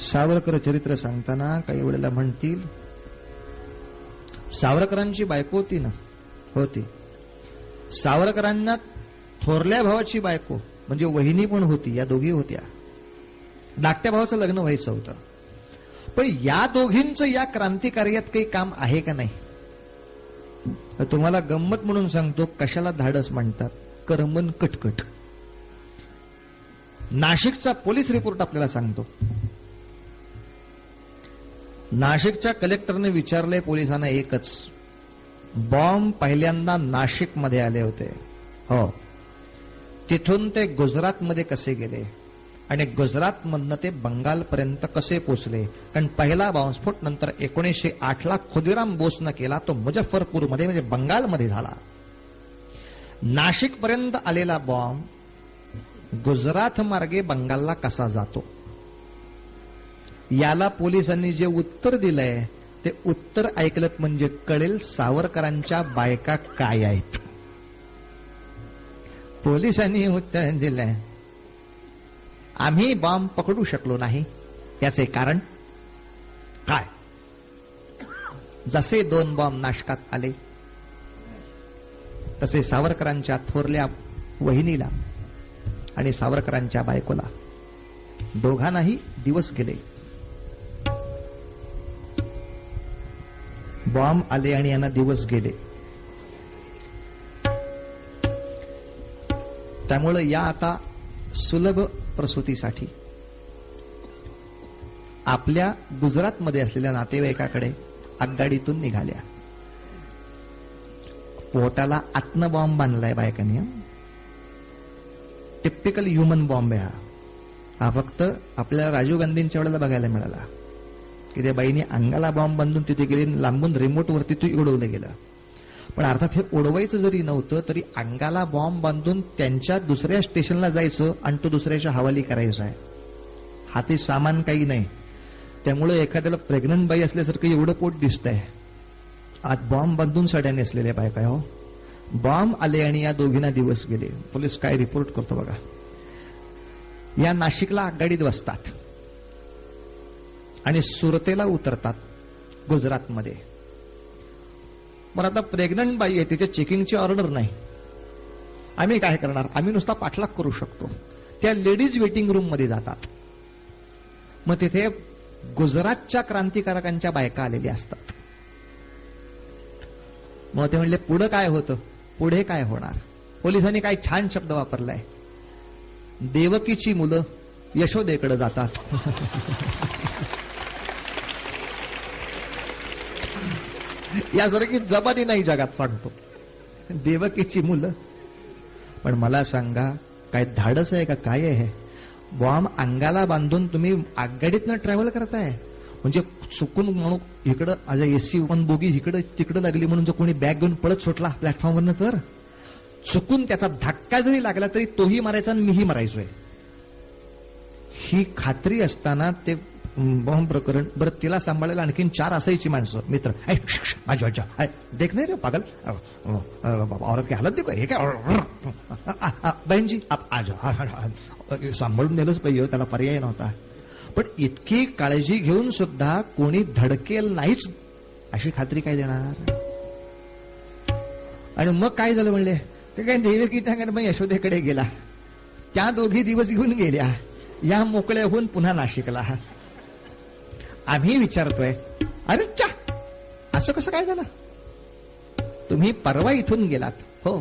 सावरकर चरित्र सांगताना काही वेळेला म्हणतील, सावरकरांची बायको होती ना, होती. सावरकरांना थोरल्या भावाची बायको म्हणजे वहिनी पण होती, या दोघी होत्या. धाकट्या भावाचं लग्न व्हायचं होतं. पण या दोघींचं या क्रांतिकार्यात काही काम आहे का नाही? तर तुम्हाला गंमत म्हणून सांगतो, कशाला धाडस म्हणतात, करमन कटकट. नाशिकचा पोलीस रिपोर्ट आपल्याला सांगतो. नाशिकच्या कलेक्टरने विचारले पोलिसांना एकच, बॉम्ब पहिल्यांदा नाशिकमध्ये आले होते, हो, तिथून ते गुजरातमध्ये कसे गेले आणि गुजरातमधनं ते बंगालपर्यंत कसे पोचले? कारण पहिला बॉम्बस्फोट नंतर 1908ला खुदिराम बोसनं केला, तो मुझफ्फरपूरमध्ये म्हणजे बंगालमध्ये झाला. नाशिकपर्यंत आलेला बॉम्ब गुजरात मार्गे बंगालला कसा जातो? याला पोलिसांनी जे उत्तर दिलंय ते उत्तर ऐकलं म्हणजे कळेल सावरकरांच्या बायका काय आहेत. पोलिसांनी उत्तर दिलंय, आम्ही बॉम्ब पकडू शकलो नाही. याचे कारण काय? जसे 2 बॉम्ब नाशकात आले तसे सावरकरांच्या थोरल्या वहिनीला आणि सावरकरांच्या बायकोला दोघांनाही दिवस गेले. बॉम्ब आले आणि यांना दिवस गेले. त्यामुळे या आता सुलभ प्रसूतीसाठी आपल्या गुजरातमध्ये असलेल्या नातेवाईकाकडे आगगाडीतून निघाल्या. पोटाला आत्न बॉम्ब बांधलाय बायकांनी. टिपिकल ह्युमन बॉम्ब आहे हा फक्त आपल्याला राजीव गांधींच्या वेळेला बघायला मिळाला की त्या बाईने अंगाला बॉम्ब बांधून तिथे गेली, लांबून रिमोटवरती ते उडवलं गेलं. पण अर्थात हे उडवायचं जरी नव्हतं तरी अंगाला बॉम्ब बांधून त्यांच्या दुसऱ्या स्टेशनला जायचं आणि तो दुसऱ्याच्या हवाली करायचा आहे. हाती सामान काही नाही. त्यामुळे एखाद्याला प्रेग्नंट बाई असल्यासारखं एवढं पोट दिसतंय. आज बॉम्ब बांधून साड्या नेसलेल्या बायका. हो, बॉम्ब आले आणि या दोघींना दिवस गेले. पोलीस काय रिपोर्ट करतो बघा. या नाशिकला आगगाडीत बसतात आणि सुरतेला उतरतात गुजरातमध्ये. मग आता प्रेग्नंट बाई आहे, तिच्या चेकिंगची ऑर्डर नाही. आम्ही काय करणार? आम्ही नुसता पाठलाग करू शकतो. त्या लेडीज वेटिंग रूम मध्ये जातात. मग तिथे गुजरातच्या क्रांतिकारकांच्या बायका आलेल्या असतात. मग ते म्हणले पुढे काय होतं, पुढे काय होणार? पोलिसांनी काय छान शब्द वापरलाय, देवकीची मुलं यशोदेकडे जातात. यासारखी जबानी नाही जगात सांगतो. देवकीची मुलं. पण मला सांगा, काय धाडस आहे का काय आहे? बॉम्ब अंगाला बांधून तुम्ही आगगाडीतनं ट्रॅव्हल करताय. म्हणजे चुकून म्हणून इकडं आज AC1 बोगी इकडं तिकडं लागली म्हणून जर कोणी बॅग घेऊन पळत सुटला प्लॅटफॉर्मवरनं तर चुकून त्याचा धक्का जरी लागला तरी तोही मारायचा आणि मीही मारायचोय. ही खात्री असताना ते बॉम्ब प्रकरण. बरं, तिला सांभाळायला आणखीन 4 असायची माणसं मित्र. माझ्या देख नाही रे पागल, औरत की हालत देखो, हे काय बहनजी आप आज सांभाळून नेलंच पाहिजे, त्याला पर्याय नव्हता. पण इतकी काळजी घेऊन सुद्धा कोणी धडकेल नाहीच अशी खात्री काय देणार? आणि मग काय झालं म्हणले, ते काय देवकीच्या मग यशोदेकडे गेला. त्या दोघी दिवस घेऊन गेल्या. या मोकळ्या होऊन पुन्हा नाशिकला. आम्ही विचारतोय, अरे च्या, असं कसं काय झालं? तुम्ही परवा इथून गेलात, हो,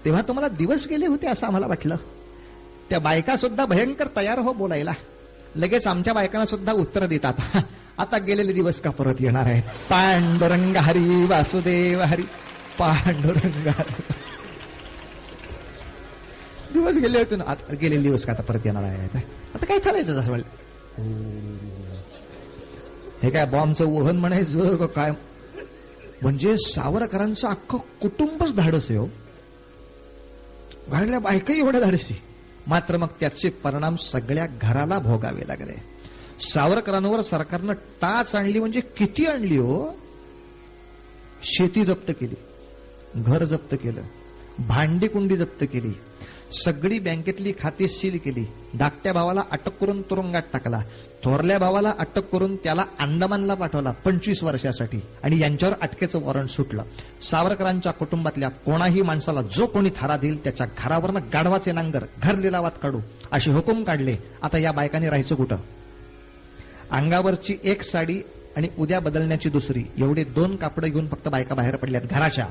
तेव्हा तुम्हाला दिवस गेले होते असं आम्हाला वाटलं. त्या बायका सुद्धा भयंकर तयार हो बोलायला. लगेच आमच्या बायकांना सुद्धा उत्तर देतात, आता गेलेले दिवस का परत येणार आहे? पांडुरंग हरी वासुदेव हरी पांडुरंग हरी. दिवस गेले होते ना, गेलेले दिवस का आता परत येणार आहे? आता काय चालायचं? हे काय बॉम्बचं वहन म्हणायचं का काय? म्हणजे सावरकरांचं अख्खं कुटुंबच धाडस आहे हो. घरातल्या बायकाही एवढ्या धाडसी. मात्र मग त्याचे परिणाम सगळ्या घराला भोगावे लागले. सावरकरांवर सरकारनं टाच आणली म्हणजे किती आणली हो. शेती जप्त केली, घर जप्त केलं, भांडी कुंडी जप्त केली, सगळी बँकेतली खाती सील केली, धाकट्या भावाला अटक करून तुरुंगात टाकला, थोरल्या भावाला अटक करून त्याला अंदमानला पाठवला 25 वर्षासाठी आणि यांच्यावर अटकेचं वॉरंट सुटलं. सावरकरांच्या कुटुंबातल्या कोणाही माणसाला जो कोणी थारा देईल त्याच्या घरावरनं गाढवाचे नांगर घर लिलावात काढू असे हुकूम काढले. आता या बायकांनी राहायचं कुठं? अंगावरची एक साडी आणि उद्या बदलण्याची दुसरी, एवढे 2 कापडं घेऊन फक्त बायका बाहेर पडल्यात घराच्या.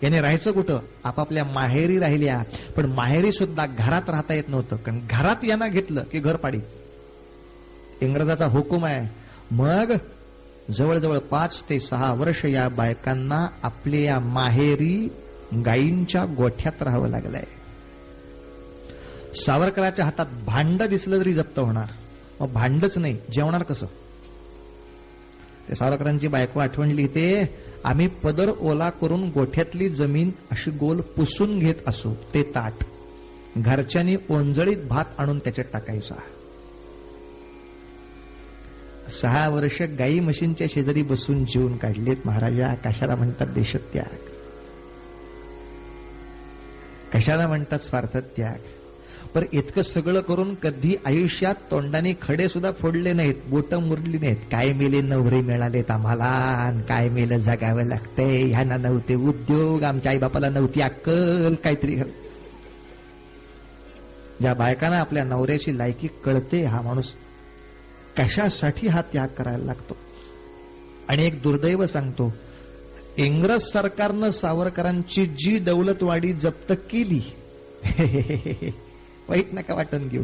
याने राहायचं कुठं? आपापल्या माहेरी राहिल्या. पण माहेरी सुद्धा घरात राहता येत नव्हतं, कारण घरात यांना घेतलं की घर पाडी. इंग्रजाचा हुकूम आहे. मग जवळजवळ 5 ते 6 वर्ष या बायकांना आपल्या माहेरी गायींच्या गोठ्यात राहावं लागलंय. सावरकराच्या हातात भांड दिसलं तरी जप्त होणार. मग भांडच नाही, जेवणार कसं? ते सावरकरांची बायको आठवण लिहिते, आम्ही पदर ओला करून गोठ्यातली जमीन अशी गोल पुसून घेत असू. ते ताट घरच्यांनी ओंजळीत भात आणून त्याच्यात टाकायचा. 6 वर्ष गाई म्हशींच्या शेजारी बसून जीवन काढलेत महाराजा. कशाला म्हणतात देशत्याग? कशाला म्हणतात स्वार्थत्याग? पर इतकं सगळं करून कधी आयुष्यात तोंडाने खडे सुद्धा फोडले नाहीत, बोटं मुरली नाहीत. काय मेले नवरे मिळालेत आम्हाला, काय मेलं जगावं लागतंय. ह्यांना नव्हते उद्योग, आमच्या आईबापाला नव्हती अक्कल. काहीतरी ज्या बायकांना आपल्या नवऱ्याची लायकी कळते, हा माणूस कशासाठी हा त्याग करायला लागतो. आणि एक दुर्दैव सांगतो, इंग्रज सरकारनं सावरकरांची जी दौलतवाडी जप्त केली वाईट नका वाटून घेऊ,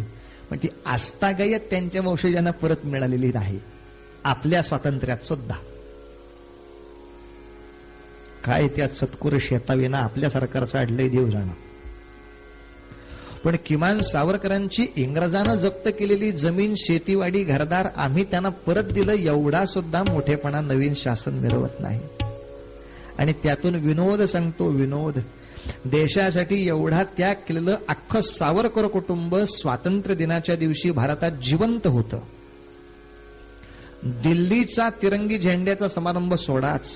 पण ती आस्थागायत त्यांच्या वंशजांना परत मिळालेली नाही. आपल्या स्वातंत्र्यात सुद्धा काय त्यात सत्कुर शेताविना आपल्या सरकारचं अडलंय देव जाणं. पण किमान सावरकरांची इंग्रजानं जप्त केलेली जमीन, शेतीवाडी, घरदार आम्ही त्यांना परत दिलं, एवढा सुद्धा मोठेपणा नवीन शासन मिळवत नाही. आणि त्यातून विनोद सांगतो, विनोद. देशासाठी एवढा त्याग केलेलं अख्खं सावरकर कुटुंब स्वातंत्र्य दिनाच्या दिवशी भारतात जिवंत होतं. दिल्लीचा तिरंगी झेंड्याचा समारंभ सोडाच,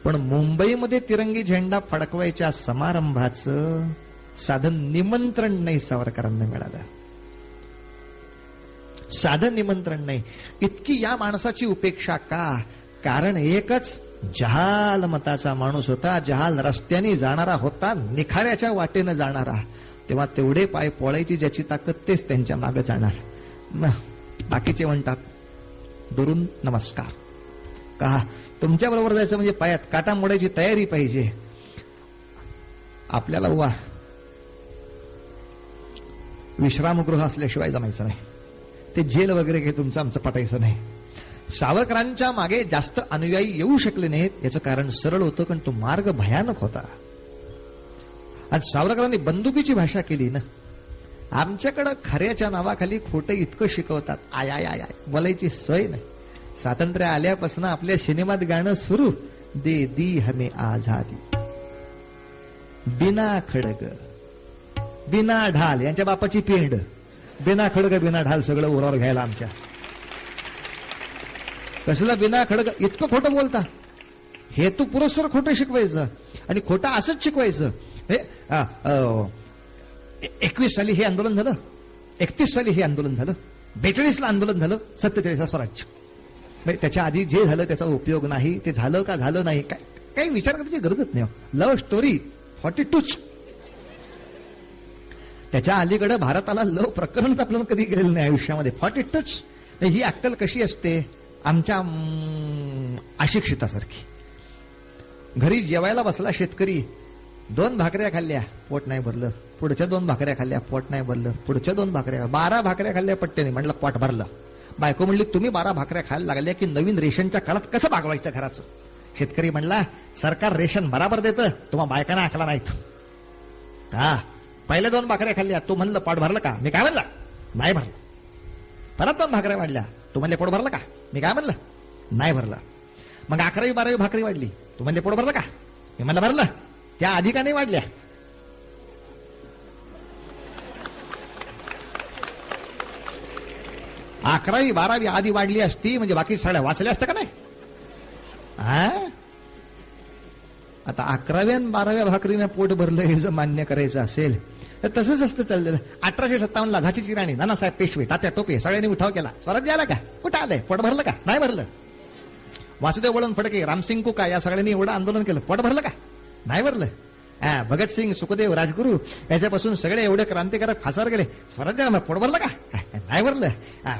पण मुंबईमध्ये तिरंगी झेंडा फडकवायच्या समारंभाचं साधं निमंत्रण नाही सावरकरांना मिळालं. साधं निमंत्रण नाही. इतकी या माणसाची उपेक्षा का? कारण एकच, जहाल मताचा माणूस होता, जहाल रस्त्याने जाणारा होता, निखाऱ्याच्या वाटेनं जाणारा. तेव्हा तेवढे पाय पोळायची ज्याची ताकद तेच त्यांच्या मागे जाणार. बाकीचे म्हणतात दुरून नमस्कार. का तुमच्या बरोबर जायचं म्हणजे पायात काटा मोडायची तयारी पाहिजे. आपल्याला वा विश्रामगृह असल्याशिवाय जमायचं नाही. ते जेल वगैरे काही तुमचं आमचं पटायचं नाही. सावरकरांच्या मागे जास्त अनुयायी येऊ शकले नाहीत. याचं कारण सरळ होतं, कारण तो मार्ग भयानक होता. आज सावरकरांनी बंदुकीची भाषा केली ना. आमच्याकडं खऱ्याच्या नावाखाली खोटं इतकं शिकवतात, आय आय आय बोलायची सोय नाही. स्वातंत्र्य आल्यापासून आपल्या सिनेमात गाणं सुरू, दे दी हमें आझादी, बिना खडग बिना ढाल. यांच्या बापाची पेंड, बिना खडग बिना ढाल सगळं उरावर घ्यायला आमच्या. कसलं बिना खडग? इतकं खोटं बोलता. हेतू पुरस्सर खोटं शिकवायचं आणि खोटं असंच शिकवायचं. 21 साली हे आंदोलन झालं, 31 साली हे आंदोलन झालं, 42 ला आंदोलन झालं, 47 ला स्वराज्य. त्याच्या आधी जे झालं त्याचा उपयोग नाही. ते झालं का झालं नाही काही विचार करायची गरजच नाही. Love story 42. त्याच्या अलीकडे भारताला लव प्रकरणच आपल्याला कधी गेलेलं नाही आयुष्यामध्ये. 42. ही अक्कल कशी असते? आमच्या अशिक्षितासारखी. घरी जेवायला बसला शेतकरी, 2 भाकऱ्या खाल्ल्या, पोट नाही भरलं. पुढच्या 2 भाकऱ्या खाल्ल्या, पोट नाही भरलं. पुढच्या 2 भाकऱ्या, 12 भाकऱ्या खाल्ल्या पट्ट्याने, म्हणलं पोट भरलं. बायको म्हणली तुम्ही 12 भाकऱ्या खायला लागल्या की नवीन रेशनच्या काळात कसं भागवायचं घराचं? शेतकरी म्हणला सरकार रेशन बराबर देतं, तुम्हा बायकांना आखला नाहीत का? पहिल्या 2 भाकऱ्या खाल्ल्या, तू म्हणलं पोट भरलं का? मी काय म्हणलं? नाही भरलं. परत 2 भाकऱ्या वाढल्या, तू म्हणले पोट भरलं का? मी काय म्हणलं? नाही भरलं. मग 11वी 12वी भाकरी वाढली, तू म्हणले पोट भरलं का? मी म्हणलं भरलं. त्या आधी का नाही वाढल्या? अकरावी 12वी आधी वाढली असती म्हणजे बाकी सगळ्या वाचल्या असतं का नाही? आता 11वी आणि 12व्या भाकरीनं पोट भरलं हे जर मान्य करायचं असेल तर तसंच असतं चाललेलं. 1857ला झाशीची राणी, नानासाहेब पेशवे, तात्या टोपे सगळ्यांनी उठाव केला. स्वराज्य आला का? कुठं आलंय? पोट भरलं का? नाही भरलं. वासुदेव बळवंत फडके, रामसिंग कुका या सगळ्यांनी एवढं आंदोलन केलं. पोट भरलं का? नाही भरलं. भगतसिंग, सुखदेव, राजगुरू याच्यापासून सगळे एवढे क्रांतिकारक फासावर गेले. स्वराज्य पोट भरलं का? नाही भरलं.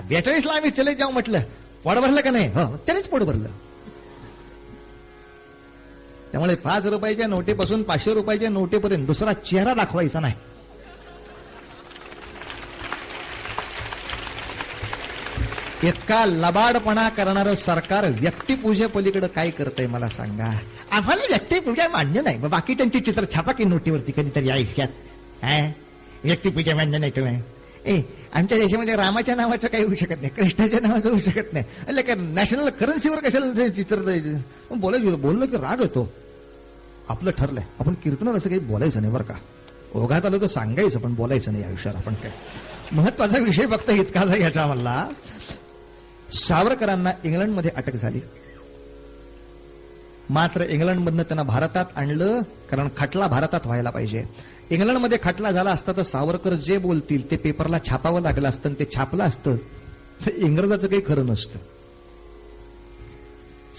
42ला आम्ही चले जाऊ म्हटलं. पोट भरलं का नाही? हो, त्यानेच पोट भरलं. त्यामुळे 5 रुपयाच्या नोटेपासून 500 रुपयाच्या नोटेपर्यंत दुसरा चेहरा दाखवायचा नाही. इतका लबाडपणा करणारं सरकार व्यक्तिपूजेपलीकडे काय करतंय मला सांगा? आम्हाला व्यक्तिपूजा मान्य नाही. बाकी त्यांची चित्र छापा की नोटीवरती कधीतरी आयुष्यात. व्यक्तिपूजा मान्य नाही तुम्ही. आमच्या देशामध्ये रामाच्या नावाचं काही होऊ शकत नाही, कृष्णाच्या नावाचं होऊ शकत नाही. नॅशनल करन्सीवर कशाला चित्र द्यायचं? बोललं की राग येतो. आपलं ठरलंय, आपण कीर्तनात असं काही बोलायचं नाही बरं का. ओघात आलं तर सांगायचं पण बोलायचं नाही आयुष्यात. आपण काय महत्वाचा विषय फक्त इतकाच आहे याचा मला. सावरकरांना इंग्लंडमध्ये अटक झाली, मात्र इंग्लंडमधनं त्यांना भारतात आणलं, कारण खटला भारतात व्हायला पाहिजे. इंग्लंडमध्ये खटला झाला असता तर सावरकर जे बोलतील ते पेपरला छापावं लागलं असतं, आणि ते छापलं असतं तर इंग्रजाचं काही खरं नसतं.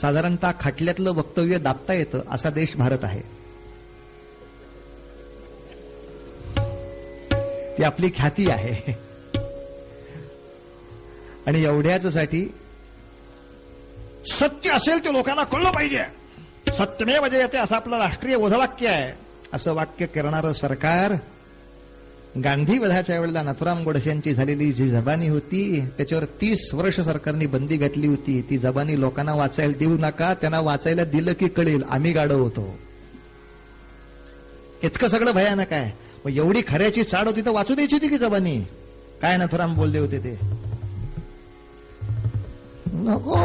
साधारणतः खटल्यातलं वक्तव्य दाबता येतं असा देश भारत आहे. ती आपली ख्याती आहे. आणि एवढ्याचसाठी सत्य असेल ते लोकांना कळलं पाहिजे. सत्यमेव जयते असं आपलं राष्ट्रीय बोधवाक्य आहे. असं वाक्य करणारं सरकार गांधीवधाच्या वेळेला नथुराम गोडसेंची झालेली जी जबानी होती त्याच्यावर 30 वर्ष सरकारने बंदी घातली होती. ती जबानी लोकांना वाचायला देऊ नका, त्यांना वाचायला दिलं की कळेल आम्ही गाढव होतो. इतकं सगळं भयानक आहे. मग एवढी खऱ्याची चाड होती तर वाचू द्यायची होती की जबानी? काय नथुराम बोलले होते ते? नको,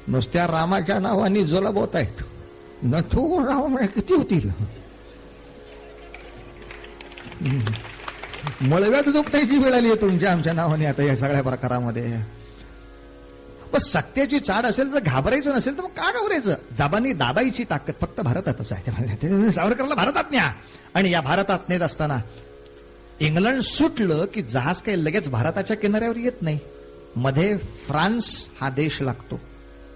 नुसत्या रामाच्या नावाने जोलाबोत आहेत. नथू राम किती होतील? मळव्यात झोपटायची वेळ आली आहे तुमच्या आमच्या नावाने आता या सगळ्या प्रकारामध्ये. पण सत्याची चाड असेल तर घाबरायचं नसेल तर मग का घाबरायचं? जबानी दाबायची ताकद फक्त भारतातच आहे. सावरकरला भारतात न्या. आणि या भारतात नेत असताना इंग्लंड सुटलं की जहाज काही लगेच भारताच्या किनाऱ्यावर येत नाही. मध्ये फ्रान्स हा देश लागतो.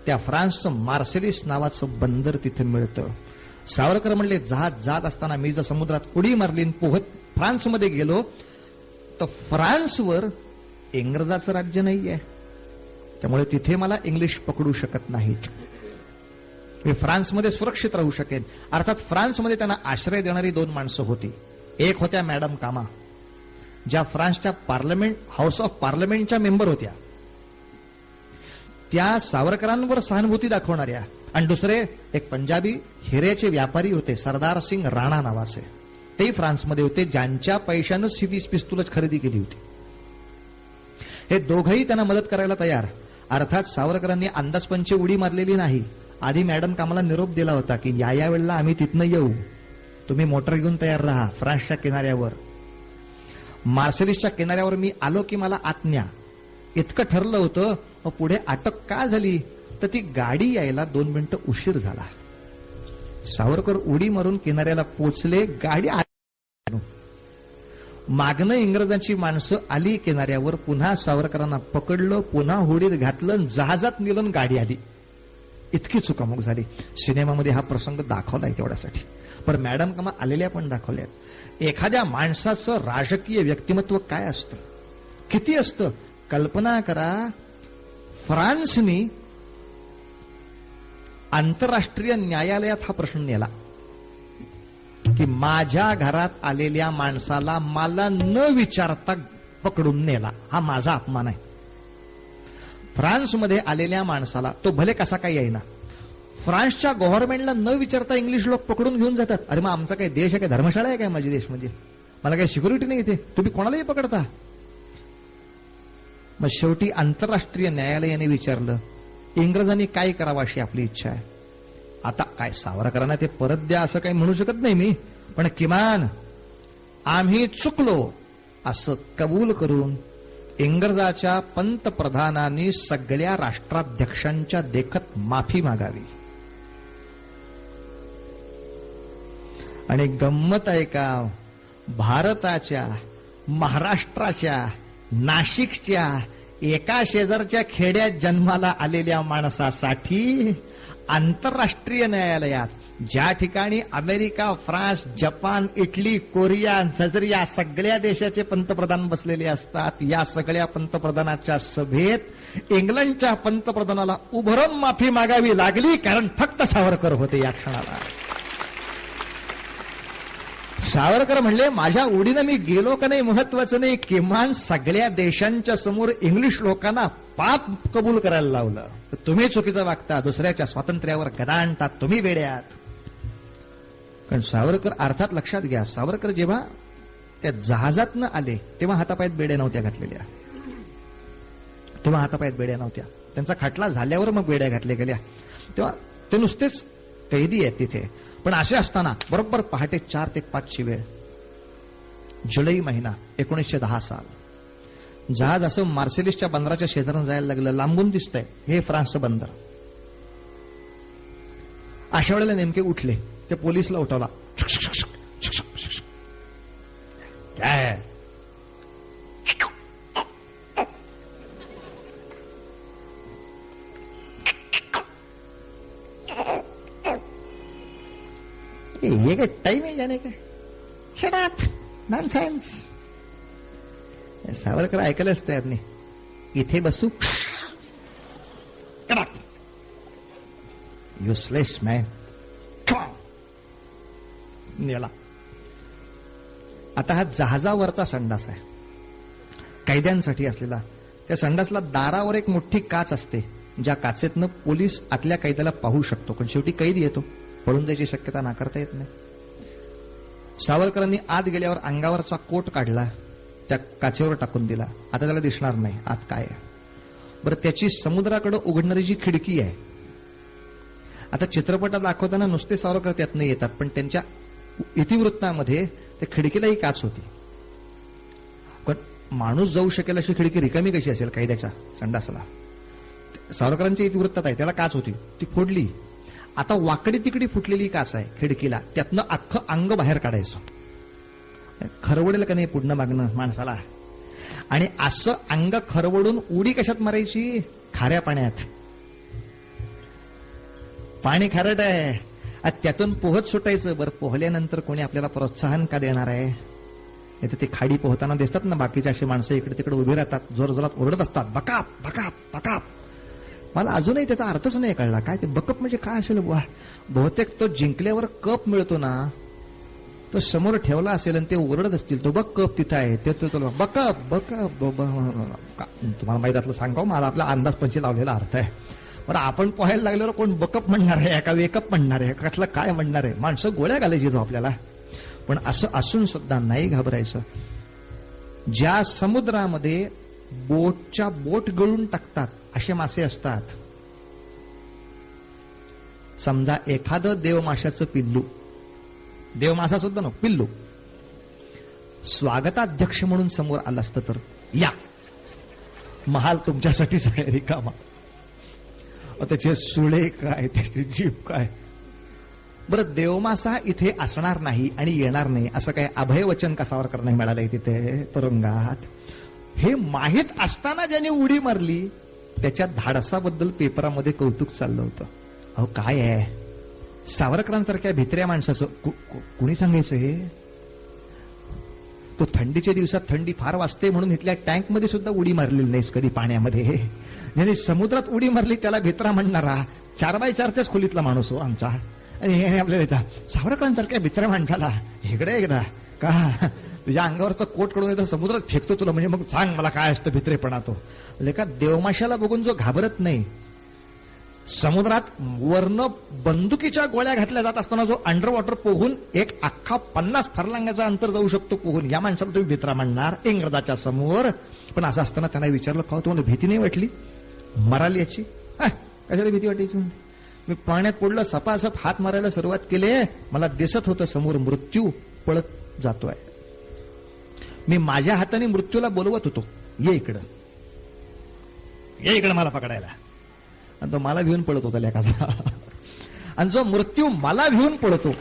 त्या फ्रान्सचं मार्सेलिस नावाचं बंदर तिथे मिळतं. सावरकर म्हणले जहाज जात असताना मी जर समुद्रात उडी मारली पोहत फ्रान्समध्ये गेलो तर फ्रान्सवर इंग्रजाचं राज्य नाहीये, त्यामुळे तिथे मला इंग्लिश पकडू शकत नाहीत. मी फ्रान्समध्ये सुरक्षित राहू शकेन. अर्थात फ्रान्समध्ये त्यांना आश्रय देणारी 2 माणसं होती. एक होत्या मॅडम कामा, ज्या फ्रान्सच्या पार्लमेंट हाऊस ऑफ पार्लमेंटच्या मेंबर होत्या. त्या सावरकरांवर सहानुभूती दाखवणाऱ्या. आणि दुसरे एक पंजाबी हिऱ्याचे व्यापारी होते, सरदार सिंग राणा नावाचे. ते फ्रान्समध्ये होते, ज्यांच्या पैशानं सीवीस पिस्तूलच खरेदी केली होती. हे दोघंही त्यांना मदत करायला तयार. अर्थात सावरकरांनी अंदाजपंची उडी मारलेली नाही. आधी मॅडम कामाला निरोप दिला होता की या वेळेला आम्ही तिथनं येऊ, तुम्ही मोटर घेऊन तयार राहा फ्रान्सच्या किनाऱ्यावर. मार्सेलिसच्या किनाऱ्यावर मी आलो की मला आत न्या, इतकं ठरलं होतं. मग पुढे अटक का झाली तर ती गाडी यायला 2 मिनिटं उशीर झाला. सावरकर उडी मारून किनाऱ्याला पोचले, गाडी मागणं इंग्रजांची माणसं आली किनाऱ्यावर. पुन्हा सावरकरांना पकडलं, पुन्हा होडीत घातलं, जहाजात नेलं, गाडी आली. इतकी चुकामुक झाली. सिनेमामध्ये हा प्रसंग दाखवलाय तेवढ्यासाठी, पण मॅडम कामा आलेल्या पण दाखवल्यात. एखाद्या माणसाचं राजकीय व्यक्तिमत्व काय असतं, किती असतं, कल्पना करा. फ्रान्सनी आंतरराष्ट्रीय न्यायालयात हा प्रश्न नेला की माझ्या घरात आलेल्या माणसाला मला न विचारता पकडून नेला, हा माझा अपमान आहे. फ्रान्समध्ये आलेल्या माणसाला, तो भले कसा काही येईना, फ्रान्सच्या गव्हर्नमेंटला न विचारता इंग्लिश लोक पकडून घेऊन जातात. अरे मग आमचा काही देश आहे, काय धर्मशाळा आहे काय माझ्या देशमध्ये? मला काही सिक्युरिटी नाही इथे, तुम्ही कोणालाही पकडता. मग शेवटी आंतरराष्ट्रीय न्यायालयाने विचारलं, इंग्रजांनी काय करावं अशी आपली इच्छा आहे. आता काय सावरकरांना ते परत द्या असं काही म्हणू शकत नाही मी, पण किमान आम्ही चुकलो असं कबूल करून इंग्रजाच्या पंतप्रधानांनी सगळ्या राष्ट्राध्यक्षांच्या देखत माफी मागावी. आणि गंमत आहे का, भारताच्या महाराष्ट्राच्या नाशिकच्या एका शेजारच्या खेड्यात जन्माला आलेल्या माणसासाठी आंतरराष्ट्रीय न्यायालयात, ज्या ठिकाणी America, France, Japan, Italy, Korea, जर या सगळ्या देशाचे पंतप्रधान बसलेले असतात, या सगळ्या पंतप्रधानाच्या सभेत इंग्लंडच्या पंतप्रधानाला उभं राहून माफी मागावी लागली, कारण फक्त सावरकर होते या क्षणाला. सावरकर म्हणले, माझ्या उडीनं मी गेलो का नाही महत्वाचं नाही, किमान सगळ्या देशांच्या समोर इंग्लिश लोकांना पाप कबूल करायला लावलं. तुम्ही चुकीचं वागता, दुसऱ्याच्या स्वातंत्र्यावर गदा आणतात, तुम्ही वेड्यात. कारण सावरकर अर्थात लक्षात घ्या, सावरकर जेव्हा त्या जहाजातनं आले तेव्हा हातापायात बेड्या नव्हत्या घातलेल्या. तेव्हा हातापायात बेड्या नव्हत्या. त्यांचा खटला झाल्यावर मग बेड्या घातल्या गेल्या. तेव्हा ते नुसतेच कैदी आहेत तिथे. पण असे असताना बरोबर पहाटे 4 ते 5ची वेळ, जुलै महिना 1910 साल, जहाज असं मार्सेलिसच्या बंदराच्या शेजारून जायला लागलं. लांबून दिसतंय हे फ्रान्सचं बंदर. अशा वेळेला नेमके उठले, ते पोलिसला उठवला. काय ये काय टाइम आहे जाणे का, शट अप, नॉनसेन्स. सावरकर ऐकायलाच तयार नाही. इथे बसू, युसलेस मॅन. नेला. आता हा जहाजावरचा संडास आहे, कैद्यांसाठी असलेला. त्या संडासला दारावर एक मोठी काच असते, ज्या काचेतनं पोलीस आतल्या कैद्याला पाहू शकतो. पण शेवटी कैदी येतो, पळून जायची शक्यता नाकारता येत नाही. सावरकरांनी आत गेल्यावर अंगावरचा कोट काढला, त्या काचेवर टाकून दिला. आता त्याला दिसणार नाही आत काय आहे. बरं, त्याची समुद्राकडे उघडणारी जी खिडकी आहे, आता चित्रपटात दाखवताना नुसते सावरकर त्यातनं येतात, पण त्यांच्या इतिवृत्तामध्ये त्या खिडकीलाही काच होती. पण माणूस जाऊ शकेल अशी खिडकी रिकामी कशी असेल कैद्याच्या संडासाला? सावरकरांच्या इतिवृत्तात आहे, त्याला काच होती, ती फोडली. आता वाकडी तिकडी फुटलेली काच आहे खिडकीला, त्यातनं अख्खं अंग बाहेर काढायचं. खरवडेल का नाही पुढनं मागणं माणसाला. आणि असं अंग खरवडून उडी कशात मारायची? खाऱ्या पाण्यात. पाणी खारट आहे, त्यातून पोहत सुटायचं. बरं, पोहल्यानंतर कोणी आपल्याला प्रोत्साहन का देणार आहे? नाही ते खाडी पोहताना दिसतात ना, बाकीचे अशी माणसं इकडे तिकडे उभी राहतात, जोर जोरात ओरडत असतात, बकाप बकाप बकाप. मला अजूनही त्याचा अर्थच नाही कळला, काय ते बकप म्हणजे काय असेल बुवा. बहुतेक तो जिंकल्यावर कप मिळतो ना, तो समोर ठेवला असेल आणि ते ओरडत असतील, तो बघ कप तिथं आहे, ते बकप बकप. तुम्हाला माहित असलं सांगा, मला आपला अंदाज पंची लावलेला अर्थ आहे. बरं, आपण पोहायला लागल्यावर कोण बकप म्हणणार आहे का वेकअप म्हणणार आहे, कसलं काय म्हणणार आहे? माणसं गोळ्या घालायची तो आपल्याला. पण असं असून सुद्धा नाही घाबरायचं. ज्या समुद्रामध्ये बोटच्या बोट गळून टाकतात असे मासे असतात. समजा एखादं देवमाशाचं पिल्लू, देवमासा सुद्धा नको, पिल्लू स्वागताध्यक्ष म्हणून समोर आलं असतं तर, या महाल तुमच्यासाठीच आहे रिकामा. त्याचे सुळे काय, त्याची जीभ काय. बरं, देवमासा इथे असणार नाही आणि येणार नाही असं काय अभयवचन का सावरकर नाही मिळालंय तिथे तुरुंगात? हे माहीत असताना ज्याने उडी मारली त्याच्या धाडसाबद्दल पेपरामध्ये कौतुक चाललं होतं. अहो काय आहे, सावरकरांसारख्या भित्र्या माणसाचं कुणी सांगायचं हे? तो थंडीच्या दिवसात थंडी फार वाजते म्हणून इथल्या टँकमध्ये सुद्धा उडी मारलेली नाहीस कधी पाण्यामध्ये. ज्याने समुद्रात उडी मारली त्याला भित्रा म्हणणारा 4x4च्याच खोलीतला माणूस हो आमचा. आणि हे आपल्याला सावरकरांसारख्या भित्र्या माणसाला इकडे एकदा का तुझ्या अंगावरचा कोट कडून एकदा समुद्रात फेकतो तुला, म्हणजे मग सांग मला काय असतं भित्रेपणा. तो लेका देवमाशाला बघून जो घाबरत नाही समुद्रात वर्ण बंदुकीच्या गोळ्या घातल्या जात असताना जो अंडर वॉटर पोहून एक अख्खा 50 फरलांगाचा अंतर जाऊ शकतो पोहून, या माणसाला तुम्ही भित्रा म्हणणार इंग्रजाच्या समोर. पण असं असताना त्यांना विचारलं, का तुम्हाला भीती नाही वाटली मराल याची? कशाला भीती वाटायची? मी पाण्यात पडलं, सपासप हात मारायला सुरुवात केली, मला दिसत होतं समोर मृत्यू पळत जातोय. मी माझ्या हाताने मृत्यूला बोलवत होतो, ये इकडं मला पकडायला. आणि तो मला भिवून पळत होता लेखाचा. आणि जो मृत्यू मला भिवून पळतो,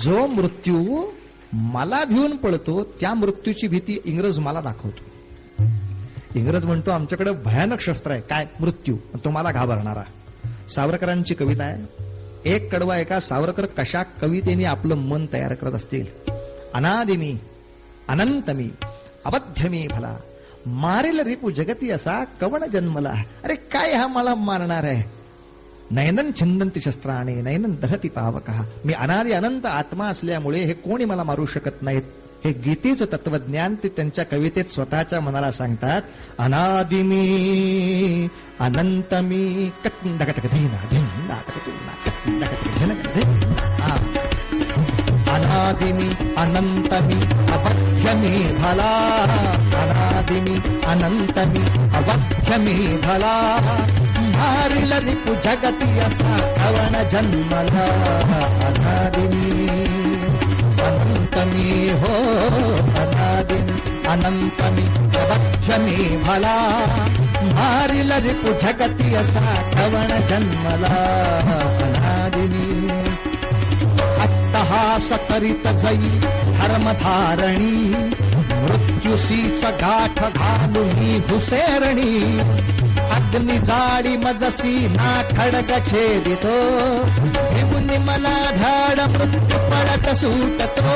जो मृत्यू मला भिवून पळतो, त्या मृत्यूची भीती इंग्रज मला दाखवतो. इंग्रज म्हणतो आमच्याकडे भयानक शस्त्र आहे, काय? मृत्यू. तो मला घाबरणारा. सावरकरांची कविता आहे, एक कडवा एका सावरकर कशा कवितेने आपलं मन तयार करत असतील. अनादिमी अनंतमी अबध्यमी भला, मारेल रिपू जगती असा कवण जन्मला. अरे काय हा मला मारणार आहे? नयनन छिंदंती शस्त्राने नयनन दहती पावकः. मी अनादि अनंत आत्मा असल्यामुळे हे कोणी मला मारू शकत नाहीत. हे गीतेचं तत्वज्ञान ते त्यांच्या कवितेत स्वतःच्या मनाला सांगतात. अनादिमी अनंतमी अनादिमी अनंतमी अवध्यमी भला, अनादिमी अनंतमी अवध्यमी भला, मारिल रिपु जगती असा कवण जन्मला. अनादिमी अनंतमी हो अनादिमी अनंतमी अवध्यमी भला, मारिल रिपु जगती असा कवण जन्मला. अनादिमी अट्टहास करीत जई धर्मधारणी, मृत्युसीच गाठ घालुनी भुसेरणी. अग्नि जाडी मजसी ना खडग छेदितो, भिवुनी मला धाड मृत्यू पडत सुटतो.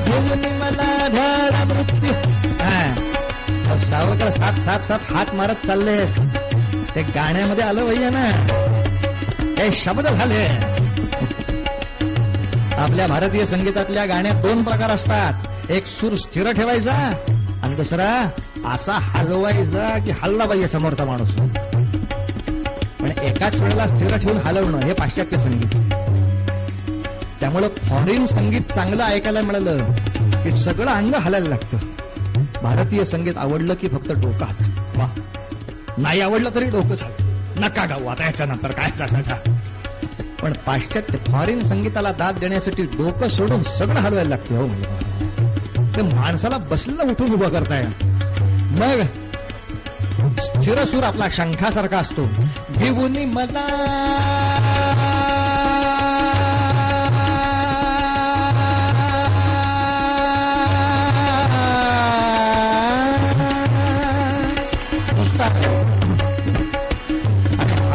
भिवुनी मला धाड मृत्यू. सावरकर साप साप साप हात मारत चालले. ते गाण्यामध्ये आलं भैया ना, हे शब्द झाले. आपल्या भारतीय संगीतातल्या गाण्यात 2 प्रकार असतात. एक सूर स्थिर ठेवायचा आणि दुसरा असा हलवायचा की हल्ला पाहिजे समोरचा माणूस. पण एकाच वेळेला स्थिर ठेवून हलवणं हे पाश्चात्य संगीत. त्यामुळं फॉरेन संगीत चांगलं ऐकायला मिळालं की सगळं अंग हलायला लागतं. भारतीय संगीत आवडलं की फक्त डोकाच, वा, नाही आवडलं तरी डोकं झालं, नका गाऊ आता याच्यानंतर काय चालायचं. पण पाश्चात्य फॉरेन संगीताला दाद देण्यासाठी डोकं सोडून सगळं हलवायला लागतं. हो, ते माणसाला बसलेला उठून उभं करताय. मग स्थिर सूर आपला शंखासारखा असतो. भिवुनी मला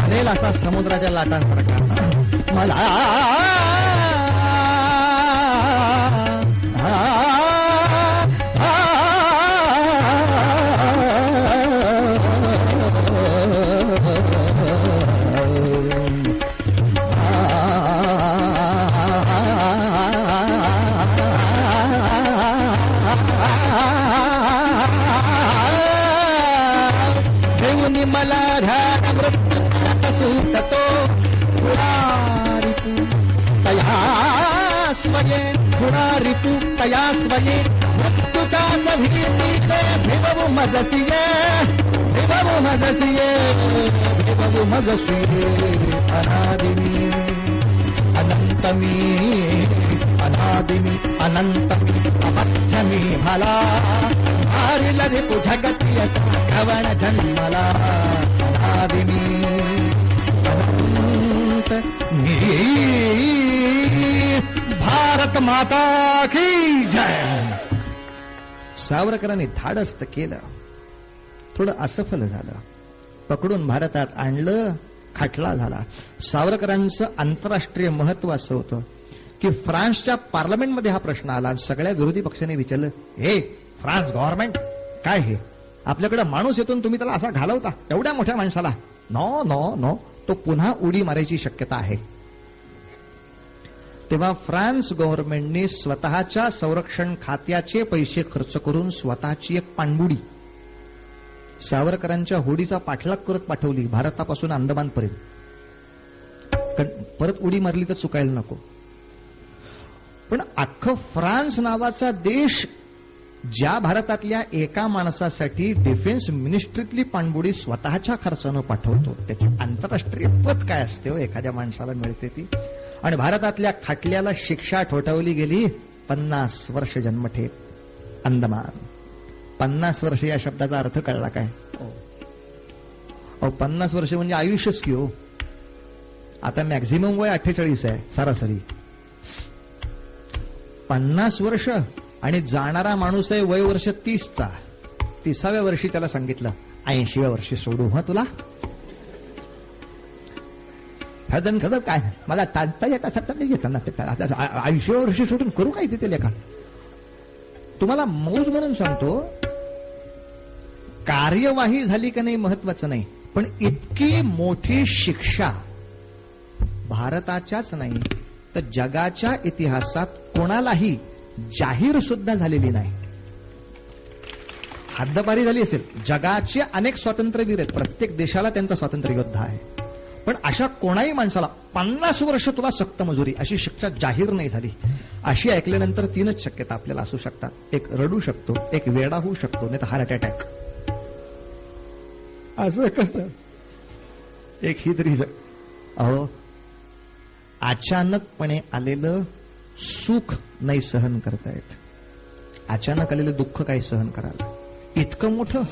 आलेला असा समुद्राच्या लाटांसारखा मला देऊनी मला ध्यान मृत्यू सुटतो. तया स्वये गुणा रिपू तया स्वये मृत्यूचाच भीतीते भिवू मजसिये भिवू मजसिये भिवू मजसिये. अनादिमी अनंतमी अनादिमी अनंतमी अमध्यमी भला, मारिल रिपु जगती असा कवण जन्मला. अनादिमी भारत माता की जय. सावरकरांनी धाडस केलं. थोडं असफल झालं. पकडून भारतात आणलं, खटला झाला. सावरकरांचं आंतरराष्ट्रीय महत्व असं होतं की फ्रान्सच्या पार्लमेंटमध्ये हा प्रश्न आला. सगळ्या विरोधी पक्षांनी विचारलं, हे फ्रान्स गव्हर्नमेंट काय हे आपल्याकडे माणूस येतो तुम्ही त्याला असा घालवता एवढ्या मोठ्या माणसाला? नो नो नो, तो पुन्हा उडी मारायची शक्यता आहे. तेव्हा फ्रान्स गव्हर्नमेंटने स्वतःच्या संरक्षण खात्याचे पैसे खर्च करून स्वतःची एक पाणबुडी सावरकरांच्या होडीचा पाठलाग करत पाठवली भारतापासून अंदमानपर्यंत. परत उडी मारली तर चुकायला नको. पण अख्खं फ्रान्स नावाचा देश ज्या भारतातल्या एका माणसासाठी डिफेन्स मिनिस्ट्रीतली पाणबुडी स्वतःच्या खर्चानं पाठवतो, त्याची आंतरराष्ट्रीय पत काय असते हो एखाद्या माणसाला मिळते ती. आणि भारतातल्या खाटल्याला शिक्षा ठोठावली गेली 50 वर्ष जन्मठेप अंदमान. 50 वर्ष या शब्दाचा अर्थ कळला काय? 50 वर्ष म्हणजे आयुष्यच की हो. आता मॅक्झिमम वय 48 आहे सरासरी. 50 वर्ष आणि जाणारा माणूस आहे वय वर्ष 30चा. 30व्या वर्षी त्याला सांगितलं 80व्या वर्षी सोडू हा तुला. खदन काय मला टाळता येत असं नाही येत ना. 80व्या वर्षी सोडून करू काय तिथे लेखा. तुम्हाला मौज म्हणून सांगतो, कार्यवाही झाली का नाही महत्वाचं नाही, पण इतकी मोठी शिक्षा भारताच्याच नाही तर जगाच्या इतिहासात कोणालाही जाहीर सुद्धा झालेली नाही. हद्दपारी झाली असेल. जगाचे अनेक स्वातंत्र्यवीर आहेत, प्रत्येक देशाला त्यांचा स्वातंत्र्य योद्धा आहे, पण अशा कोणाही माणसाला 50 वर्ष तुला सक्त मजुरी अशी शिक्षा जाहीर नाही झाली. अशी ऐकल्यानंतर 3च शक्यता आपल्याला असू शकतात. एक रडू शकतो, एक वेडा होऊ शकतो, नाही तर हार्ट अटॅक. असं कसं एक ही तरी. अहो, अचानकपणे आलेलं सुख नाही सहन करता येत, अचानक आलेलं दुःख काही सहन करायला. इतकं मोठं